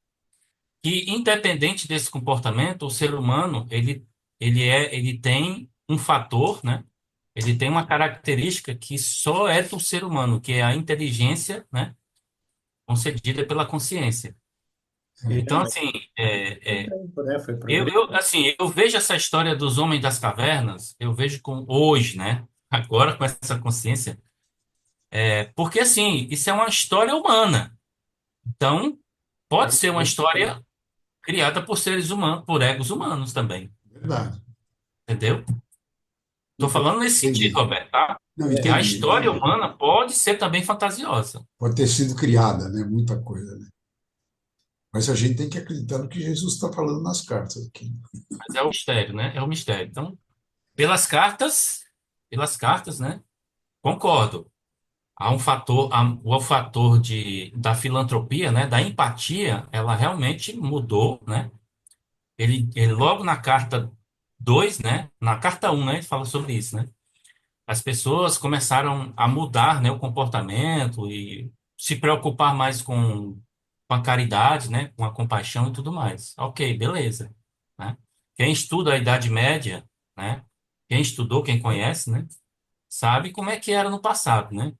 que independente desse comportamento, o ser humano, ele tem um fator, né? Ele tem uma característica que só é do ser humano, que é a inteligência, né? Concedida pela consciência. Ele Então, é assim, o tempo, né? Foi progresso. assim, eu vejo essa história dos homens das cavernas, eu vejo com hoje, né? Agora com essa consciência, porque assim, isso é uma história humana. Então, pode ser uma história criada por seres humanos, por egos humanos também, Verdade. entendeu? Estou falando nesse sentido, Entendi. Roberto, tá? Não, É, Que a entendi, história entendi. humana pode ser também fantasiosa, Pode ter sido criada, né? Muita coisa, né? Mas a gente tem que acreditar no que Jesus está falando nas cartas aqui. mas é o mistério, né? É o mistério. Então, pelas cartas, né? Concordo. O fator da filantropia, né? Da empatia, ela realmente mudou, né? Ele logo na carta 2, né? Na carta um, né? Ele fala sobre isso, né? As pessoas começaram a mudar, né, o comportamento e se preocupar mais com a caridade, né, com a compaixão e tudo mais. Ok, beleza, né? Quem estuda a Idade Média, né, quem estudou, quem conhece, né, sabe como é que era no passado, né?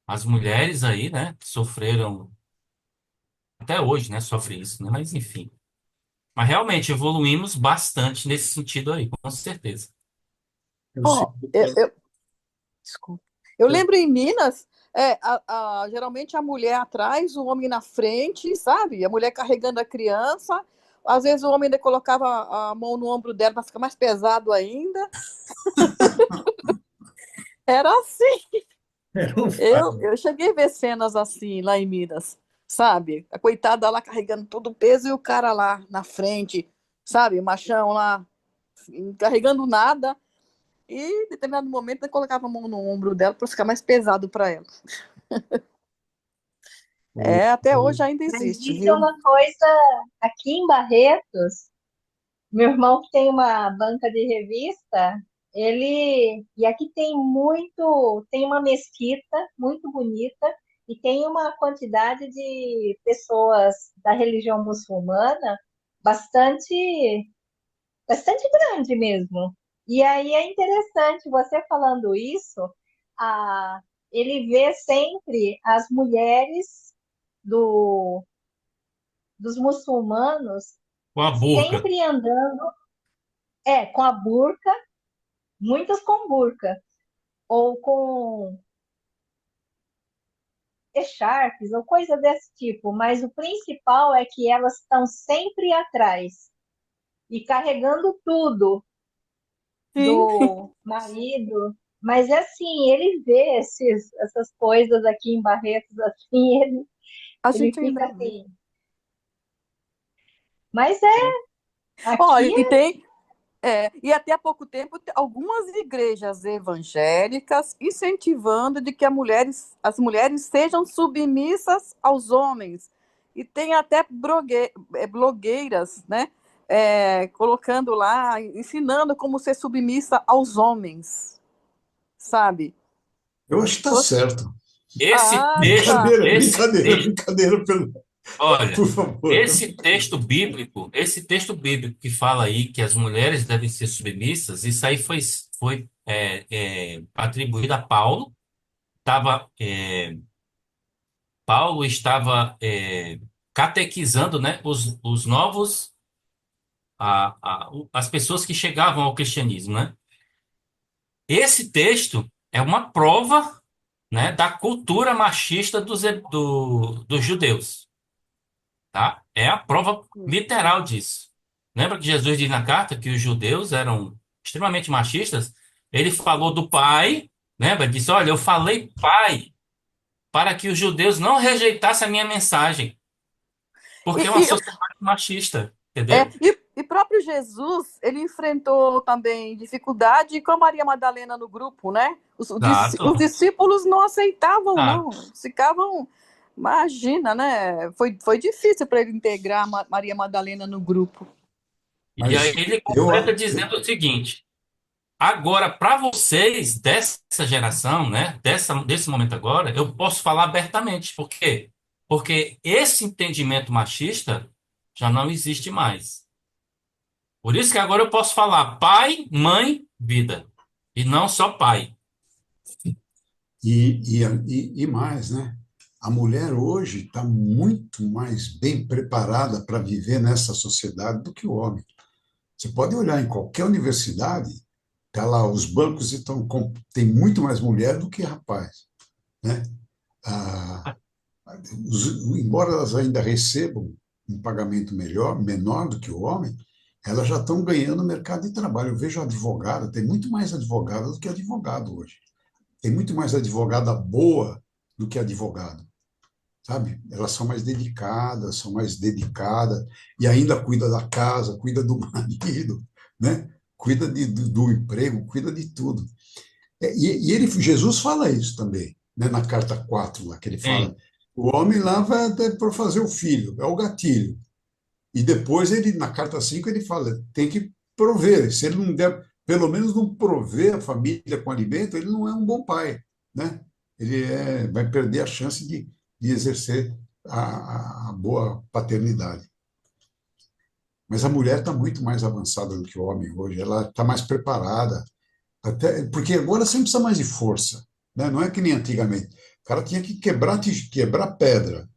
As mulheres aí, né, sofreram, até hoje, né, sofrem isso, né? Mas enfim. Mas realmente evoluímos bastante nesse sentido aí, com certeza. Eu Ó, sinto eu, que eu- desculpa. Eu eu, lembro em Minas, geralmente a mulher atrás, o homem na frente, sabe? A mulher carregando a criança. Às vezes o homem ainda colocava a mão no ombro dela para ficar mais pesado ainda. Era assim. era um Eu, fardo. eu cheguei a ver cenas assim lá em Minas, sabe? A coitada lá carregando todo o peso e o cara lá na frente, sabe? O machão lá carregando nada. E em determinado momento eu colocava a mão no ombro dela para ficar mais pesado para ela. O, Até hoje o, ainda Mas existe, isso é viu? uma coisa aqui em Barretos. Meu irmão que tem uma banca de revista, e aqui tem uma mesquita muito bonita e tem uma quantidade de pessoas da religião muçulmana bastante, bastante grande mesmo. E aí é interessante você falando isso, a, ele vê sempre as mulheres do, dos muçulmanos Com a burca. sempre andando. com a burca, muitas com burca, ou com echarpes, ou coisa desse tipo, mas o principal é que elas estão sempre atrás e carregando tudo Sim, do marido. Mas é assim, ele vê essas coisas aqui em Barretos, assim, a ele gente fica ainda vê. assim. Mas Ó, aqui e tem, e até há pouco tempo, algumas igrejas evangélicas incentivando de que as mulheres sejam submissas aos homens. E tem até blogueiras, né, colocando lá, ensinando como ser submissa aos homens, sabe? Eu acho que está certo. Esse Ah, texto, tá. Brincadeira, esse brincadeira, texto, brincadeira, olha, por favor. esse texto bíblico que fala aí que as mulheres devem ser submissas, isso aí foi atribuído a Paulo. Paulo estava catequizando, né, os novos, as pessoas que chegavam ao cristianismo, né? Esse texto é uma prova, né, da cultura machista dos judeus, tá? É a prova literal disso. Lembra que Jesus diz na carta que os judeus eram extremamente machistas? Ele falou do pai, lembra? Disse: Olha, eu falei pai para que os judeus não rejeitassem a minha mensagem, E, porque é uma e, sociedade machista, entendeu? e próprio Jesus, ele enfrentou também dificuldade com a Maria Madalena no grupo, né? Os Exato. discípulos não aceitavam, Ah, não. Ficavam, imagina, né? Foi difícil para ele integrar Maria Madalena no grupo. e aí Mas ele completa eu, dizendo o seguinte: agora, para vocês dessa geração, né, desse momento agora, eu posso falar abertamente. Por quê? Porque esse entendimento machista já não existe mais. Por isso que agora eu posso falar pai, mãe, vida. E não só pai. e mais, né? A mulher hoje está muito mais bem preparada para viver nessa sociedade do que o homem. Você pode olhar em qualquer universidade, tá lá, os bancos tem muito mais mulher do que rapaz, né? Ah, embora elas ainda recebam um pagamento menor do que o homem, elas já estão ganhando no mercado de trabalho. Eu vejo advogada, tem muito mais advogada do que advogado hoje. Tem muito mais advogada boa do que advogado, sabe? Elas são mais dedicadas e ainda cuida da casa, cuida do marido, né? Cuida do emprego, cuida de tudo. Jesus fala isso também, né? Na carta 4 lá, que ele fala, Sim, o homem lá vai até por fazer o filho, é o gatilho. E depois ele, na carta 5 ele fala, tem que prover. Se ele não der, pelo menos não prover a família com alimento, ele não é um bom pai, né? Vai perder a chance de exercer a boa paternidade. Mas a mulher está muito mais avançada do que o homem hoje, ela está mais preparada, até, porque agora você não precisa mais de força, né? Não é que nem antigamente. O cara tinha que quebrar pedra,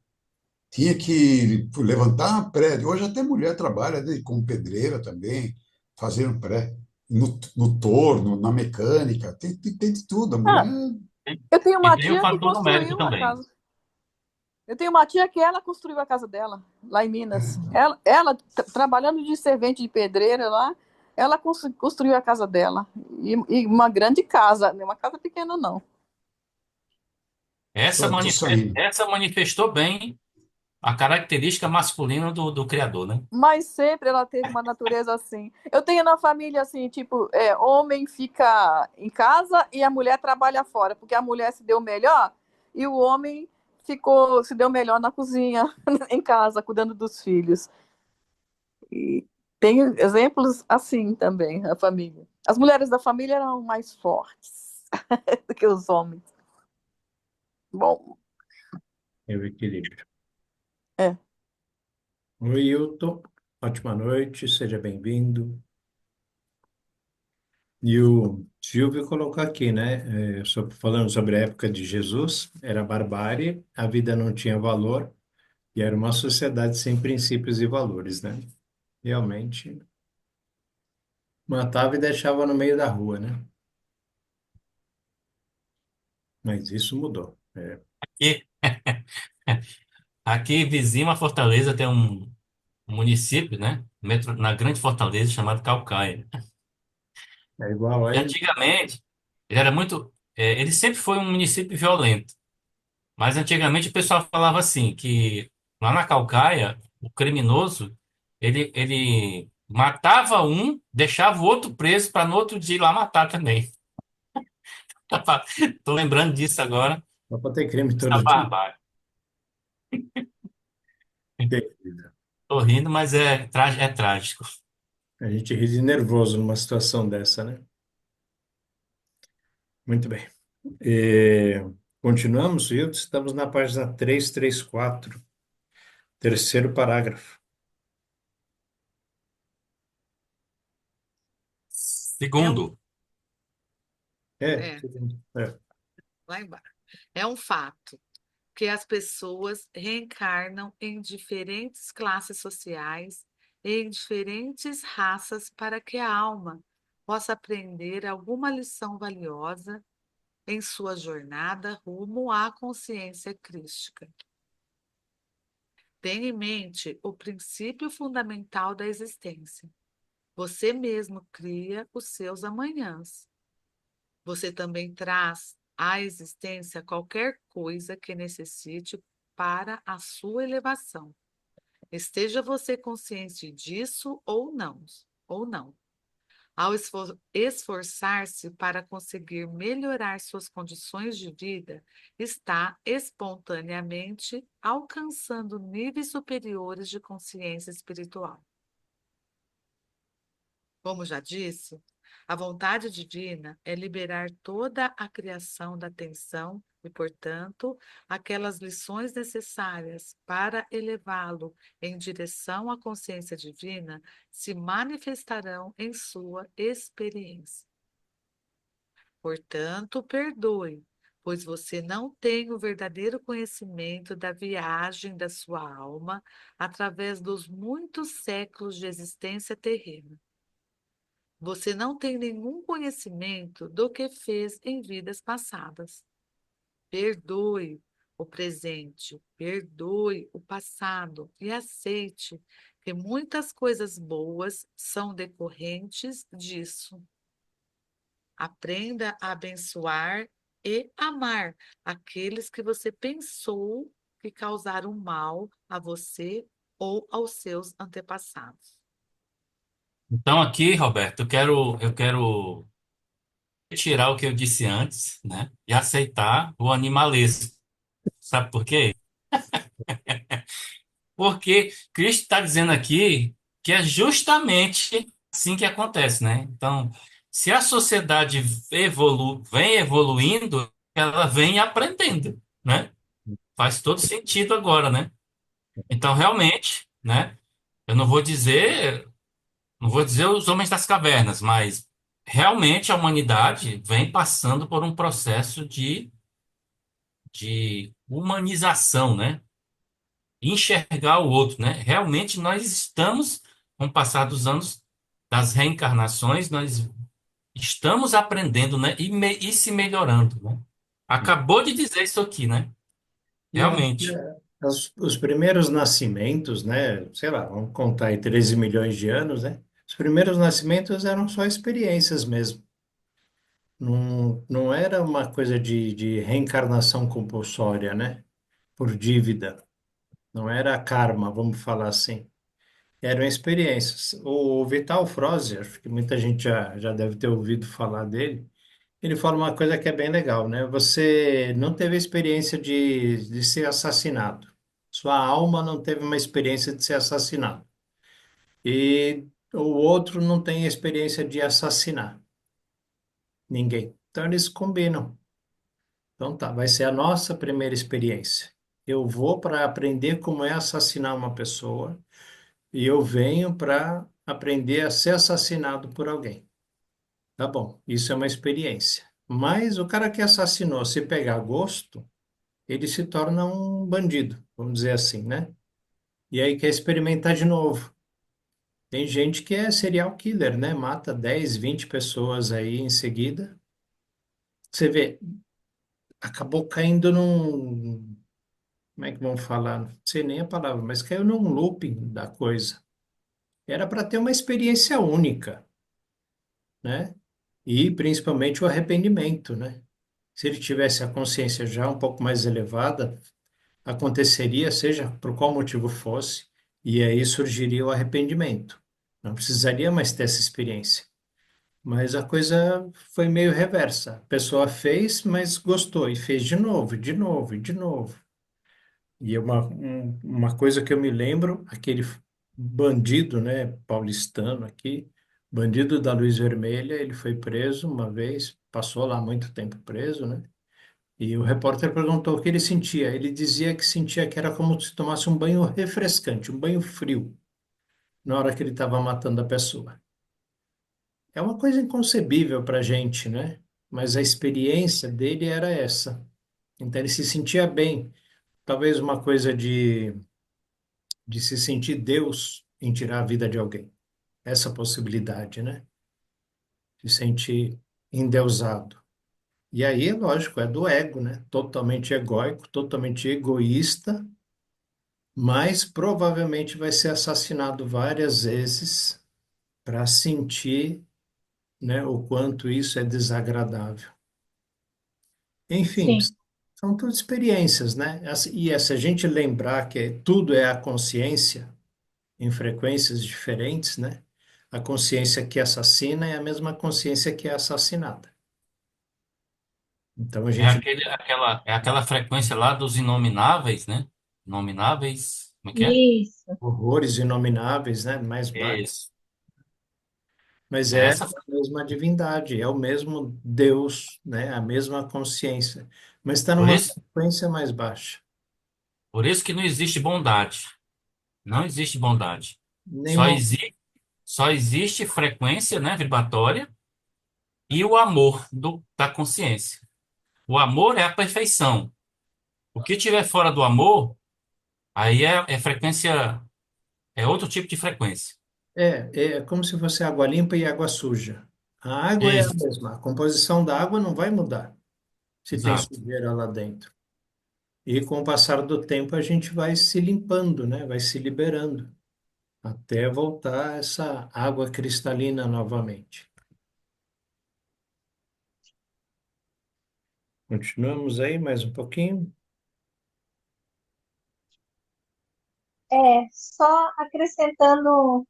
tinha que levantar a prédio. Hoje até mulher trabalha, né, como pedreira também, fazendo no torno, na mecânica, tem de tudo. A mulher. Ah, eu tenho e uma tem o tia que fator numérico construiu a também. casa. Eu tenho uma tia que ela construiu a casa dela, lá em Minas. Ela trabalhando de servente de pedreira lá, ela construiu a casa dela. E uma grande casa, não é uma casa pequena, não. Tô saindo. Essa manifestou bem a característica masculina do criador, né? Mas sempre ela teve uma natureza assim. Eu tenho na família assim, tipo, homem fica em casa e a mulher trabalha fora, porque a mulher se deu melhor e o homem se deu melhor na cozinha, em casa, cuidando dos filhos. E tem exemplos assim também, a família. As mulheres da família eram mais fortes do que os homens. Bom, É o equilíbrio. é. Oi, Hilton. Ótima noite, seja bem-vindo. E o Silvio colocou aqui, né? Falando sobre a época de Jesus, era barbárie, a vida não tinha valor e era uma sociedade sem princípios e valores, né? Realmente. Matava e deixava no meio da rua, né? Mas isso mudou. É, E aqui, vizinho a Fortaleza, tem um município, né? Na Grande Fortaleza, chamado Calcaia. é igual E aí. antigamente, ele era muito. Ele sempre foi um município violento. Mas antigamente o pessoal falava assim, que lá na Calcaia, o criminoso, ele matava um, deixava o outro preso para no outro dia ir lá matar também. Tô lembrando disso agora, Só para ter crime essa todo dia. barbárie. Terrível. Tô rindo, mas é trágico. A gente ri de nervoso numa situação dessa, né? Muito bem. Continuamos, Hilton. Estamos na página 334, terceiro parágrafo. É um, Segundo, É, é, é. lá embaixo. É um fato que as pessoas reencarnam em diferentes classes sociais e em diferentes raças para que a alma possa aprender alguma lição valiosa em sua jornada rumo à consciência crística. Tenha em mente o princípio fundamental da existência. Você mesmo cria os seus amanhãs. Você também traz à existência qualquer coisa que necessite para a sua elevação. Esteja você consciente disso ou não. Ao esforçar-se para conseguir melhorar suas condições de vida, está espontaneamente alcançando níveis superiores de consciência espiritual. Como já disse, a vontade divina é liberar toda a criação da tensão e, portanto, aquelas lições necessárias para elevá-lo em direção à consciência divina se manifestarão em sua experiência. Portanto, perdoe, pois você não tem o verdadeiro conhecimento da viagem da sua alma através dos muitos séculos de existência terrena. Você não tem nenhum conhecimento do que fez em vidas passadas. Perdoe o presente, perdoe o passado e aceite que muitas coisas boas são decorrentes disso. Aprenda a abençoar e amar aqueles que você pensou que causaram mal a você ou aos seus antepassados. então aqui, Roberto, eu quero retirar o que eu disse antes, né? E aceitar o animalesco. Sabe por quê? Porque Cristo está dizendo aqui que é justamente assim que acontece, né? Então, se a sociedade vem evoluindo, ela vem aprendendo, né? Faz todo sentido agora, né? Então, realmente, né? Eu não vou dizer os homens das cavernas, mas realmente a humanidade vem passando por um processo de humanização, né? Enxergar o outro, né? Realmente nós estamos, com o passar dos anos, das reencarnações, nós estamos aprendendo, né? E se melhorando, né? Acabou de dizer isso aqui, né? E eu acho que Realmente. os primeiros nascimentos, né? Sei lá, vamos contar aí 13 milhões de anos, né? Os primeiros nascimentos eram só experiências mesmo. Não era uma coisa de reencarnação compulsória, né? Por dívida. Não era karma, vamos falar assim. Eram experiências. O Vital Frozer, que muita gente já deve ter ouvido falar dele, ele fala uma coisa que é bem legal, né? Você não teve a experiência de ser assassinado. Sua alma não teve uma experiência de ser assassinado. E o outro não tem a experiência de assassinar ninguém. Então eles combinam. Então tá, vai ser a nossa primeira experiência. Eu vou para aprender como é assassinar uma pessoa e eu venho para aprender a ser assassinado por alguém. Tá bom, isso é uma experiência. Mas o cara que assassinou, se pegar gosto, ele se torna um bandido, vamos dizer assim, né? E aí quer experimentar de novo. Tem gente que é serial killer, né? Mata 10, 20 pessoas aí em seguida. Você vê, acabou caindo num. Como é que vamos falar? Não sei nem a palavra, mas caiu num looping da coisa. Era para ter uma experiência única, né? E principalmente o arrependimento, né? Se ele tivesse a consciência já um pouco mais elevada, aconteceria, seja por qual motivo fosse, e aí surgiria o arrependimento. Não precisaria mais ter essa experiência. Mas a coisa foi meio reversa. A pessoa fez, mas gostou, e fez de novo, de novo, de novo. E uma coisa que eu me lembro, aquele bandido, né, paulistano aqui, bandido da Luz Vermelha, ele foi preso uma vez, passou lá muito tempo preso, né? E o repórter perguntou o que ele sentia. Ele dizia que sentia que era como se tomasse um banho refrescante, um banho frio, na hora que ele estava matando a pessoa. É uma coisa inconcebível para a gente, né? Mas a experiência dele era essa. Então ele se sentia bem. Talvez uma coisa de se sentir Deus em tirar a vida de alguém. Essa possibilidade, né? Se sentir endeusado. E aí, lógico, é do ego, né? Totalmente egóico, totalmente egoísta, mas provavelmente vai ser assassinado várias vezes para sentir, né, o quanto isso é desagradável. Enfim, Sim, são tudo experiências, né? E se a gente lembrar que tudo é a consciência em frequências diferentes, né? A consciência que assassina é a mesma consciência que é assassinada. Então a gente É aquela frequência lá dos inomináveis, né? Inomináveis, como é que é? isso, horrores inomináveis, né? Mais baixos. Isso. Mas É é a essa, mesma divindade, é o mesmo Deus, né? A mesma consciência, mas está por numa isso, frequência mais baixa. por isso que não existe bondade. Não existe bondade. Nem Só existe, só existe frequência, né, vibratória e o amor da consciência. O amor é a perfeição. O que tiver fora do amor, aí é frequência, é outro tipo de frequência. é como se fosse água limpa e água suja. A água é a Isso, mesma, a composição da água não vai mudar se tem exato. sujeira lá dentro. E com o passar do tempo a gente vai se limpando, né? Vai se liberando até voltar essa água cristalina novamente. Continuamos aí mais um pouquinho. só acrescentando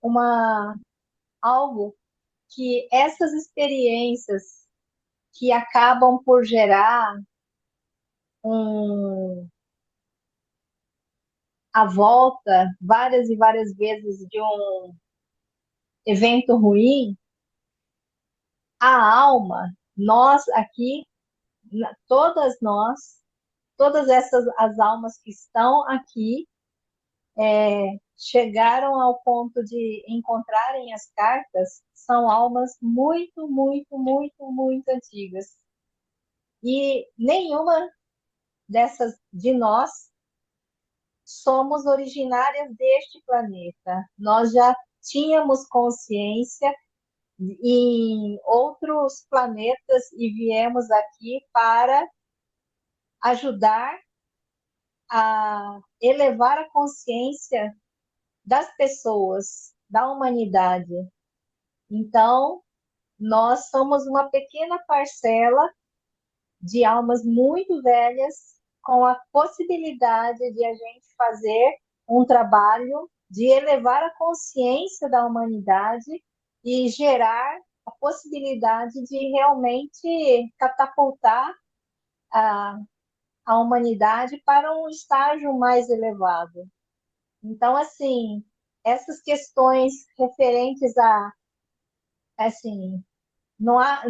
uma algo que essas experiências que acabam por gerar um, a volta várias e várias vezes de um evento ruim, a alma, nós aqui, todas nós, todas essas as almas que estão aqui, chegaram ao ponto de encontrarem as cartas, são almas muito, muito, muito, muito antigas. E nenhuma dessas de nós somos originárias deste planeta. Nós já tínhamos consciência em outros planetas e viemos aqui para ajudar a elevar a consciência das pessoas, da humanidade. Então, nós somos uma pequena parcela de almas muito velhas com a possibilidade de a gente fazer um trabalho de elevar a consciência da humanidade e gerar a possibilidade de realmente catapultar a, a humanidade para um estágio mais elevado. Então, assim, essas questões referentes a, assim, não é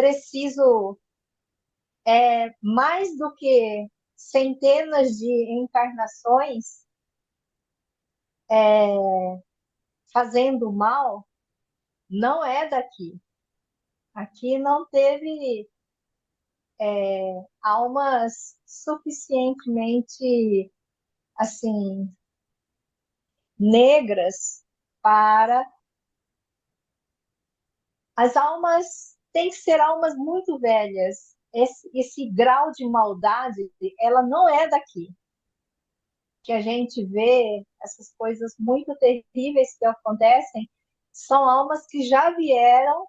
preciso mais do que centenas de encarnações fazendo mal, não é daqui. Aqui não teve almas suficientemente assim, negras para as almas, tem que ser almas muito velhas. Esse grau de maldade, ela não é daqui. Que a gente vê essas coisas muito terríveis que acontecem, são almas que já vieram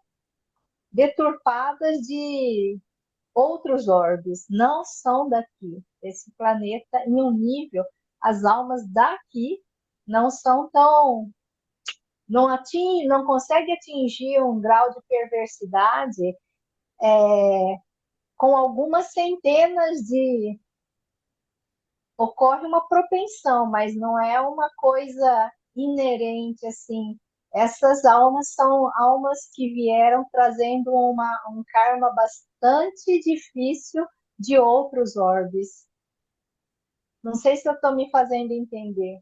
deturpadas de outros orbes, não são daqui. Esse planeta, em um nível, as almas daqui não são tão. Não consegue atingir um grau de perversidade com algumas centenas de. Ocorre uma propensão, mas não é uma coisa inerente assim. Essas almas são almas que vieram trazendo um karma bastante difícil de outros orbes. Não sei se eu estou me fazendo entender,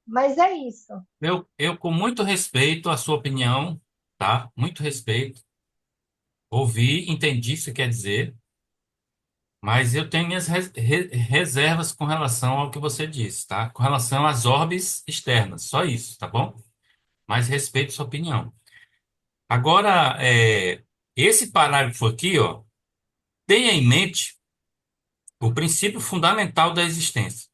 mas é isso. Eu, com muito respeito à sua opinião, tá? Muito respeito. Ouvi, entendi o que você quer dizer, mas eu tenho minhas reservas com relação ao que você disse, tá? Com relação às orbes externas, só isso, tá bom? Mas respeito sua opinião. Agora, esse parágrafo aqui, ó, tenha em mente o princípio fundamental da existência.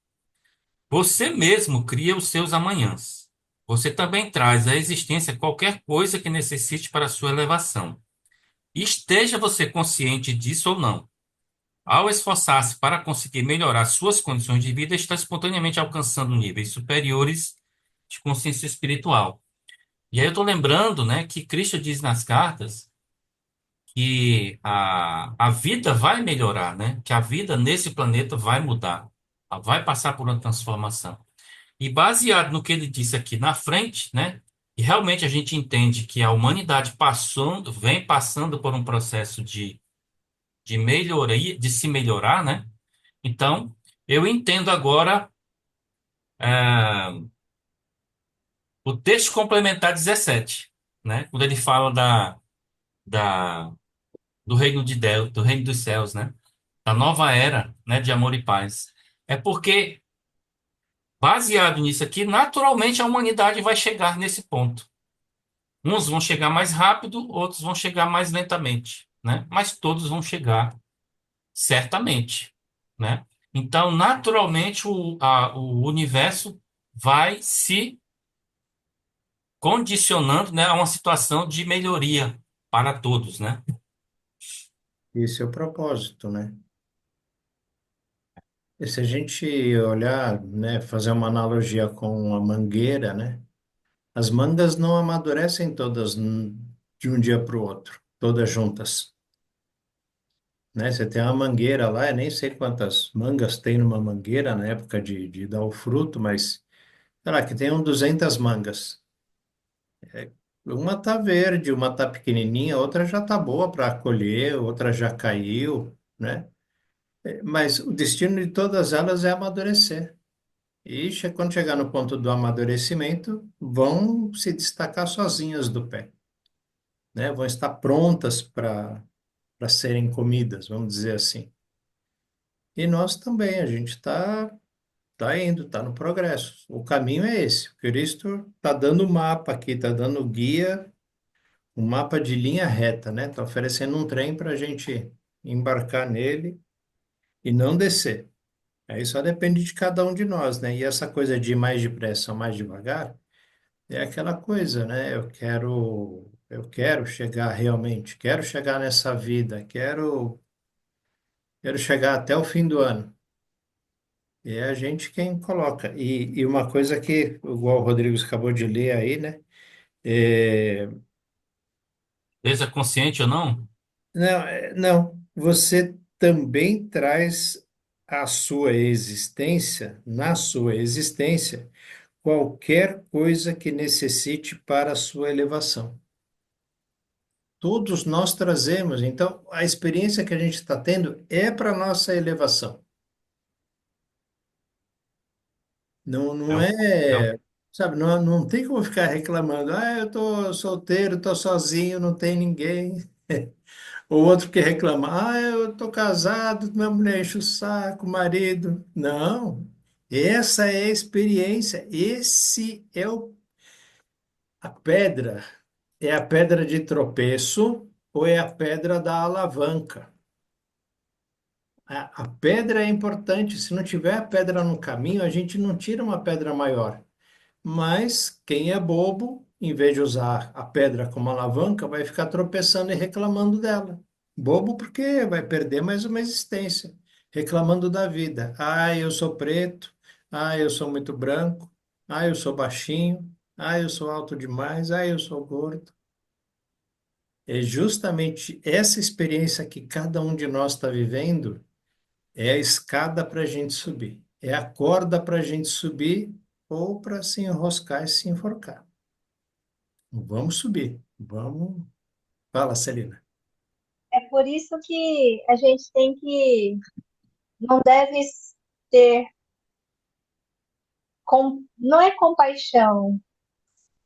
Você mesmo cria os seus amanhãs. Você também traz à existência qualquer coisa que necessite para a sua elevação. Esteja você consciente disso ou não. Ao esforçar-se para conseguir melhorar suas condições de vida, está espontaneamente alcançando níveis superiores de consciência espiritual. E aí eu estou lembrando, né, que Cristo diz nas cartas que a vida vai melhorar, né? Que a vida nesse planeta vai mudar, ela vai passar por uma transformação. E baseado no que ele disse aqui na frente, né? E realmente a gente entende que a humanidade vem passando por um processo de melhoria, de se melhorar, né? Então, eu entendo agora o texto complementar 17, né? Quando ele fala da, do reino de Deus, do reino dos céus, né? Da nova era, né, de amor e paz. É porque, baseado nisso aqui, naturalmente a humanidade vai chegar nesse ponto. Uns vão chegar mais rápido, outros vão chegar mais lentamente, né? Mas todos vão chegar certamente, né? Então, naturalmente, o universo vai se condicionando, né, a uma situação de melhoria para todos, né? Esse é o propósito, né? E se a gente olhar, né, fazer uma analogia com a mangueira, né? As mangas não amadurecem todas de um dia para o outro, todas juntas, né? Você tem uma mangueira lá, eu nem sei quantas mangas tem numa mangueira na época de dar o fruto, mas sei lá, que tem 200 mangas. Uma tá verde, uma tá pequenininha, outra já tá boa para colher, outra já caiu, né? Mas o destino de todas elas é amadurecer. E quando chegar no ponto do amadurecimento, vão se destacar sozinhas do pé, né? Vão estar prontas para serem comidas, vamos dizer assim. E nós também, a gente tá indo, está no progresso. O caminho é esse. O Cristo está dando o mapa aqui, está dando o guia, um mapa de linha reta, né? Está oferecendo um trem para a gente embarcar nele e não descer. Aí só depende de cada um de nós, né? E essa coisa de ir mais depressa ou mais devagar é aquela coisa, né? Eu quero chegar realmente, quero chegar nessa vida, quero chegar até o fim do ano. E é a gente quem coloca. E uma coisa que, igual o Rodrigo acabou de ler aí, né? É, Seja consciente ou não, não, você também traz a sua existência, na sua existência, qualquer coisa que necessite para a sua elevação. Todos nós trazemos, então a experiência que a gente está tendo é para a nossa elevação. Não, é não o, é o, é, sabe, não tem como ficar reclamando, eu tô solteiro, tô sozinho, não tem ninguém. O outro que reclama, eu tô casado, minha mulher enche o saco, marido. Não, essa é a experiência, a pedra. É a pedra de tropeço ou é a pedra da alavanca? A pedra é importante. Se não tiver a pedra no caminho, a gente não tira uma pedra maior. Mas quem é bobo, em vez de usar a pedra como alavanca, vai ficar tropeçando e reclamando dela. Bobo porque vai perder mais uma existência, reclamando da vida. Eu sou preto. Eu sou muito branco. Eu sou baixinho. Eu sou alto demais. Eu sou gordo. É justamente essa experiência que cada um de nós está vivendo, é a escada para a gente subir. É a corda para a gente subir ou para se enroscar e se enforcar. Vamos subir. Vamos. Fala, Celina. É por isso que a gente tem que, não deve ter, não é compaixão,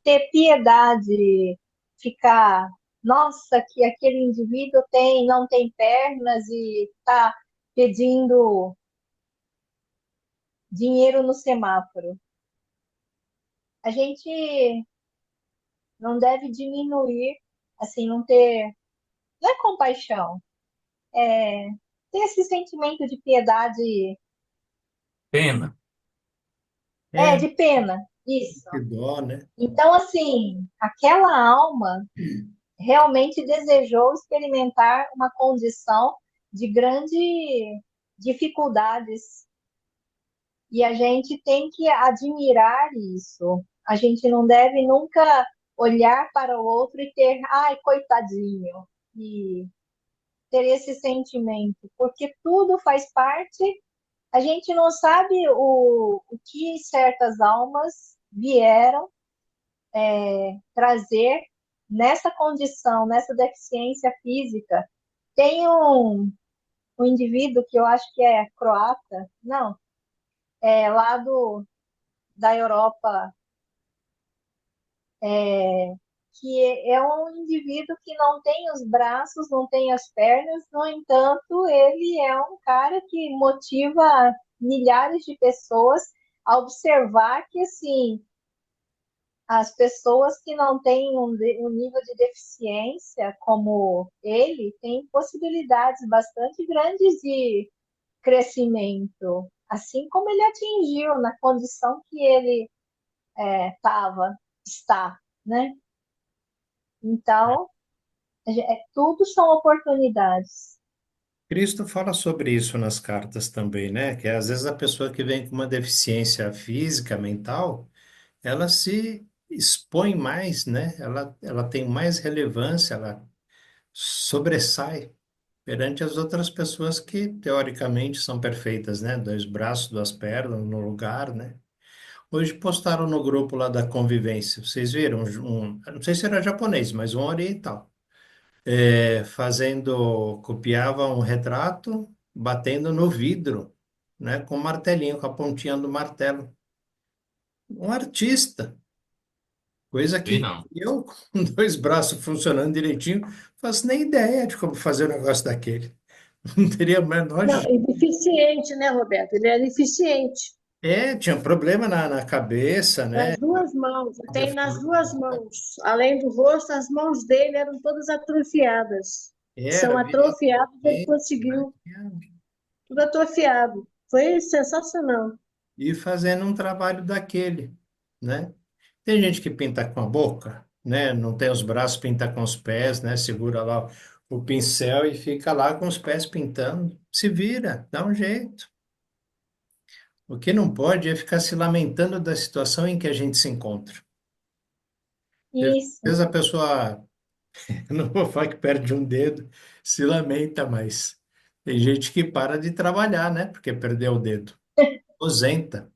ter piedade, ficar, nossa, que aquele indivíduo não tem pernas e está pedindo dinheiro no semáforo. A gente não deve diminuir, assim, não é compaixão, é ter esse sentimento de piedade, Pena. É, de pena, isso. que dó, né? Então, assim, aquela alma realmente desejou experimentar uma condição de grande dificuldades. E a gente tem que admirar isso. A gente não deve nunca olhar para o outro e ter, ai, coitadinho, e ter esse sentimento, porque tudo faz parte. A gente não sabe o que certas almas vieram trazer nessa condição, nessa deficiência física. Tem um indivíduo que eu acho que é croata, não, é lá da Europa, que é um indivíduo que não tem os braços, não tem as pernas, no entanto, ele é um cara que motiva milhares de pessoas a observar que, assim, as pessoas que não têm um nível de deficiência como ele têm possibilidades bastante grandes de crescimento, assim como ele atingiu na condição que ele está, né? Então, tudo são oportunidades. Cristo fala sobre isso nas cartas também, né? Que às vezes a pessoa que vem com uma deficiência física, mental, ela se expõe mais, né? Ela tem mais relevância, ela sobressai perante as outras pessoas que teoricamente são perfeitas, né? Dois braços, duas pernas no lugar, né? Hoje postaram no grupo lá da convivência. Vocês viram eu não sei se era japonês, mas um oriental, copiava um retrato, batendo no vidro, né? Com um martelinho, com a pontinha do martelo. Um artista, coisa Vi que não. eu, com dois braços funcionando direitinho, faço nem ideia de como fazer um negócio daquele. Não teria a menor. Não, é deficiente, né, Roberto? Ele é deficiente. Tinha um problema na cabeça, né? Nas duas mãos, tem nas duas mãos. Além do rosto, as mãos dele eram todas atrofiadas. Era São bem atrofiadas, ele né? conseguiu tudo atrofiado. Foi sensacional. E fazendo um trabalho daquele, né? Tem gente que pinta com a boca, né? Não tem os braços, pinta com os pés, né? Segura lá o pincel e fica lá com os pés pintando. Se vira, dá um jeito. O que não pode é ficar se lamentando da situação em que a gente se encontra. Às Isso, vezes a pessoa, eu não vou falar que perde um dedo, se lamenta, mas tem gente que para de trabalhar, né? Porque perdeu o dedo. Aposenta.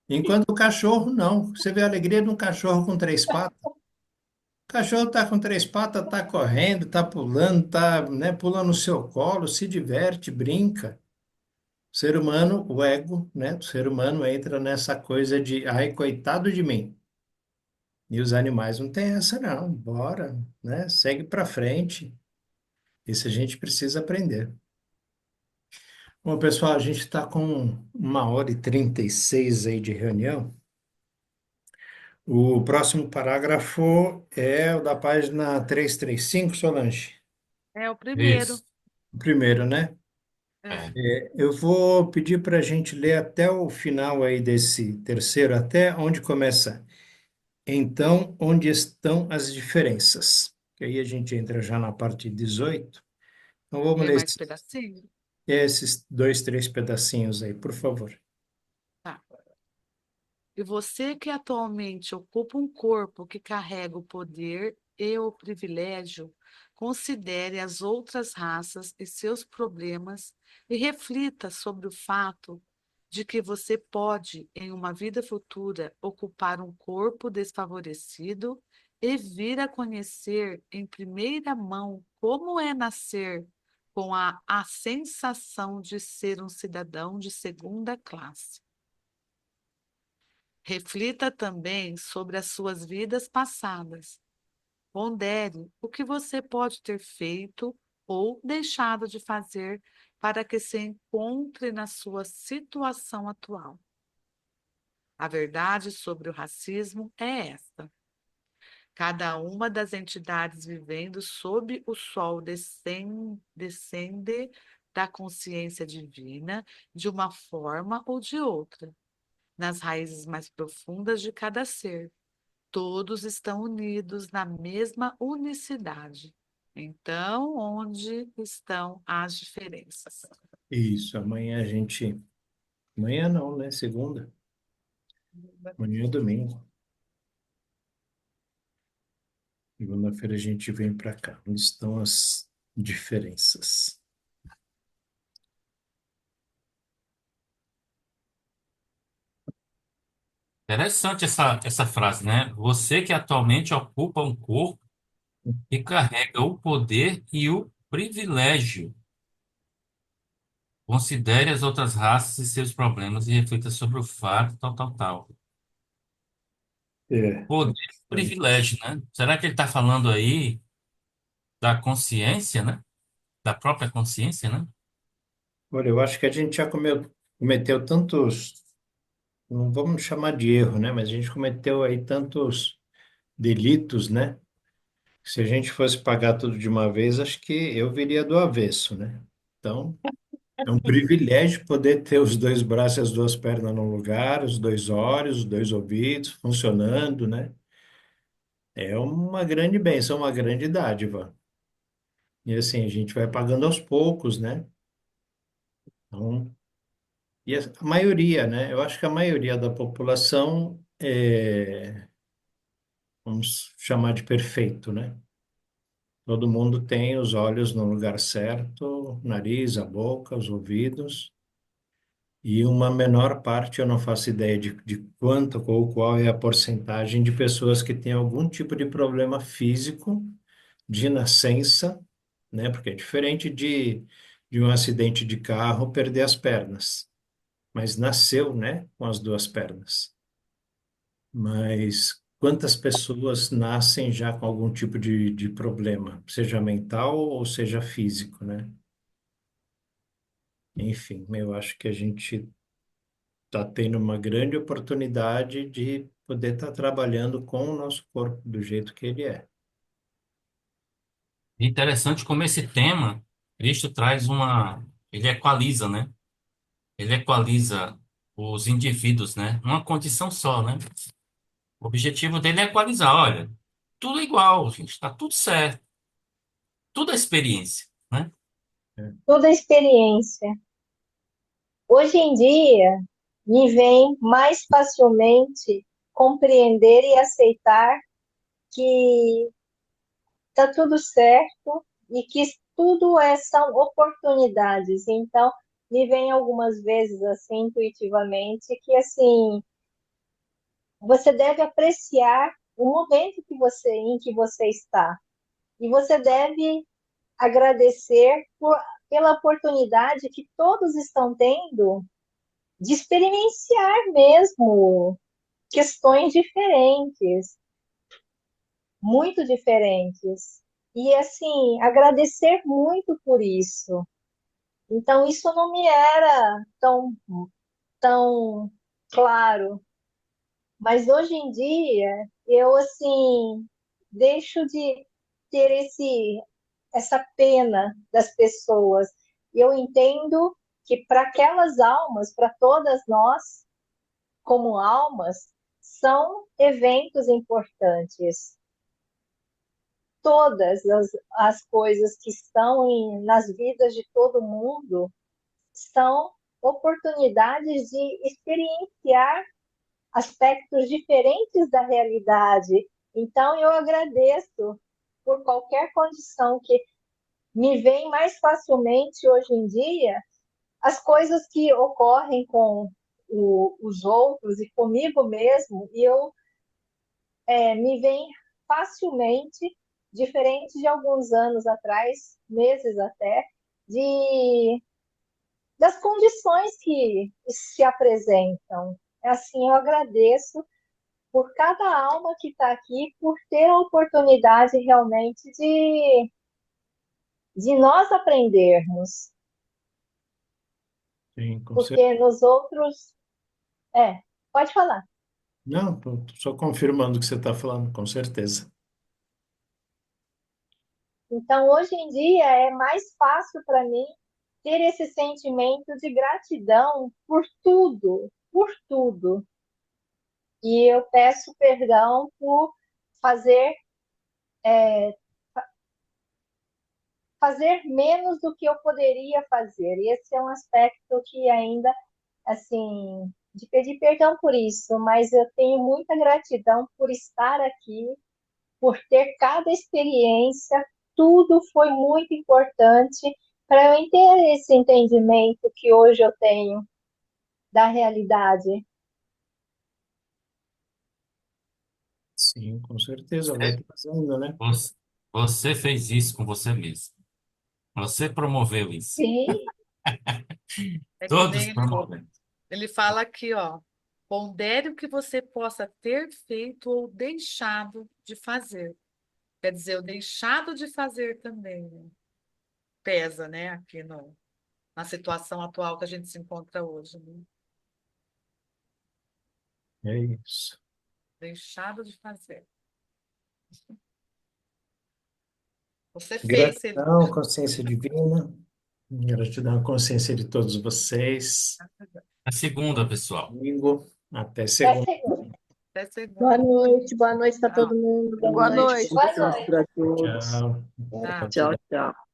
Enquanto o cachorro, não. Você vê a alegria de um cachorro com três patas. O cachorro tá com três patas, tá correndo, tá pulando, tá, né, pulando no seu colo, se diverte, brinca. O ser humano, o ego, né, o ser humano entra nessa coisa de, ai, coitado de mim. E os animais não têm essa, não. Bora, né? Segue para frente. Isso a gente precisa aprender. Bom, pessoal, a gente está com 1h36 aí de reunião. O próximo parágrafo é o da página 335, Solange. É o primeiro. Isso. O primeiro, né? É. Eu vou pedir para a gente ler até o final aí desse terceiro, até onde começa. Então, onde estão as diferenças? Que aí a gente entra já na parte 18. Então, vamos Lê ler mais pedacinho? esses dois, três pedacinhos aí, por favor. Tá. E você que atualmente ocupa um corpo que carrega o poder e o privilégio, considere as outras raças e seus problemas e reflita sobre o fato de que você pode, em uma vida futura, ocupar um corpo desfavorecido e vir a conhecer em primeira mão como é nascer com a sensação de ser um cidadão de segunda classe. Reflita também sobre as suas vidas passadas. Pondere o que você pode ter feito ou deixado de fazer para que se encontre na sua situação atual. A verdade sobre o racismo é esta: cada uma das entidades vivendo sob o sol descende da consciência divina de uma forma ou de outra, nas raízes mais profundas de cada ser. Todos estão unidos na mesma unicidade. Então, onde estão as diferenças? Isso, amanhã a gente. Amanhã não, né? Segunda. Amanhã é domingo. Segunda-feira a gente vem para cá. Onde estão as diferenças? Interessante essa frase, né? Você que atualmente ocupa um corpo que carrega o poder e o privilégio. Considere as outras raças e seus problemas e reflita sobre o fato, tal, tal, tal. É. Poder e privilégio, né? Será que ele está falando aí da consciência, né? Da própria consciência, né? Olha, eu acho que a gente já cometeu tantos, não vamos chamar de erro, né? Mas a gente cometeu aí tantos delitos, né? Que se a gente fosse pagar tudo de uma vez, acho que eu viria do avesso, né? Então, é um privilégio poder ter os dois braços e as duas pernas no lugar, os dois olhos, os dois ouvidos funcionando, né? É uma grande bênção, uma grande dádiva. E assim, a gente vai pagando aos poucos, né? Então, e a maioria, né? Eu acho que a maioria da população vamos chamar de perfeito, né? Todo mundo tem os olhos no lugar certo, o nariz, a boca, os ouvidos, e uma menor parte, eu não faço ideia de quanto ou qual é a porcentagem de pessoas que têm algum tipo de problema físico de nascença, né? Porque é diferente de um acidente de carro perder as pernas, mas nasceu, né, com as duas pernas. Mas quantas pessoas nascem já com algum tipo de problema, seja mental ou seja físico, né? Enfim, eu acho que a gente está tendo uma grande oportunidade de poder estar trabalhando com o nosso corpo do jeito que ele é. Interessante como esse tema, Cristo traz uma. Ele equaliza, né? Ele equaliza os indivíduos, né? Numa condição só, né? O objetivo dele é equalizar. Olha, tudo igual, gente, está tudo certo. Tudo é experiência, né? Toda a experiência. Hoje em dia, me vem mais facilmente compreender e aceitar que está tudo certo e que tudo são oportunidades. Então, me vem algumas vezes assim intuitivamente que assim você deve apreciar o momento em que você está e você deve agradecer pela oportunidade que todos estão tendo de experienciar mesmo questões diferentes, muito diferentes. e assim, agradecer muito por isso. Então, isso não me era tão claro, mas hoje em dia eu assim deixo de ter essa pena das pessoas. Eu entendo que para aquelas almas, para todas nós, como almas, são eventos importantes. Todas as coisas que estão nas vidas de todo mundo são oportunidades de experienciar aspectos diferentes da realidade. Então, eu agradeço por qualquer condição que me vem mais facilmente hoje em dia, as coisas que ocorrem com os outros e comigo mesmo, e eu me vem facilmente, diferente de alguns anos atrás, meses até, de das condições que se apresentam. Assim, eu agradeço por cada alma que está aqui, por ter a oportunidade realmente de nós aprendermos, Sim, com certeza. porque nos outros. Pode falar. Não, tô só confirmando o que você está falando, com certeza. Então, hoje em dia, é mais fácil para mim ter esse sentimento de gratidão por tudo, por tudo. E eu peço perdão por fazer fazer menos do que eu poderia fazer. E esse é um aspecto que ainda, assim, de pedir perdão por isso, mas eu tenho muita gratidão por estar aqui, por ter cada experiência, tudo foi muito importante para eu ter esse entendimento que hoje eu tenho da realidade. Sim, com certeza, vai trazendo, né? Você, você fez isso com você mesmo. Você promoveu isso. Sim, É que Todos nem promovemos. ele fala aqui, ó. Pondere o que você possa ter feito ou deixado de fazer. Quer dizer, o deixado de fazer também, né? Pesa, né? Aqui no, na situação atual que a gente se encontra hoje, né? É isso. Deixado de fazer. Você fez, ele. Gratidão, consciência divina. Gratidão, consciência de todos vocês. A segunda, pessoal. Domingo, até até segunda. segunda. Até segunda. Boa noite para Tchau. todo mundo. Boa Boa noite. noite. Boa Descanso noite. para todos. Tchau. Tchau. Tchau, tchau.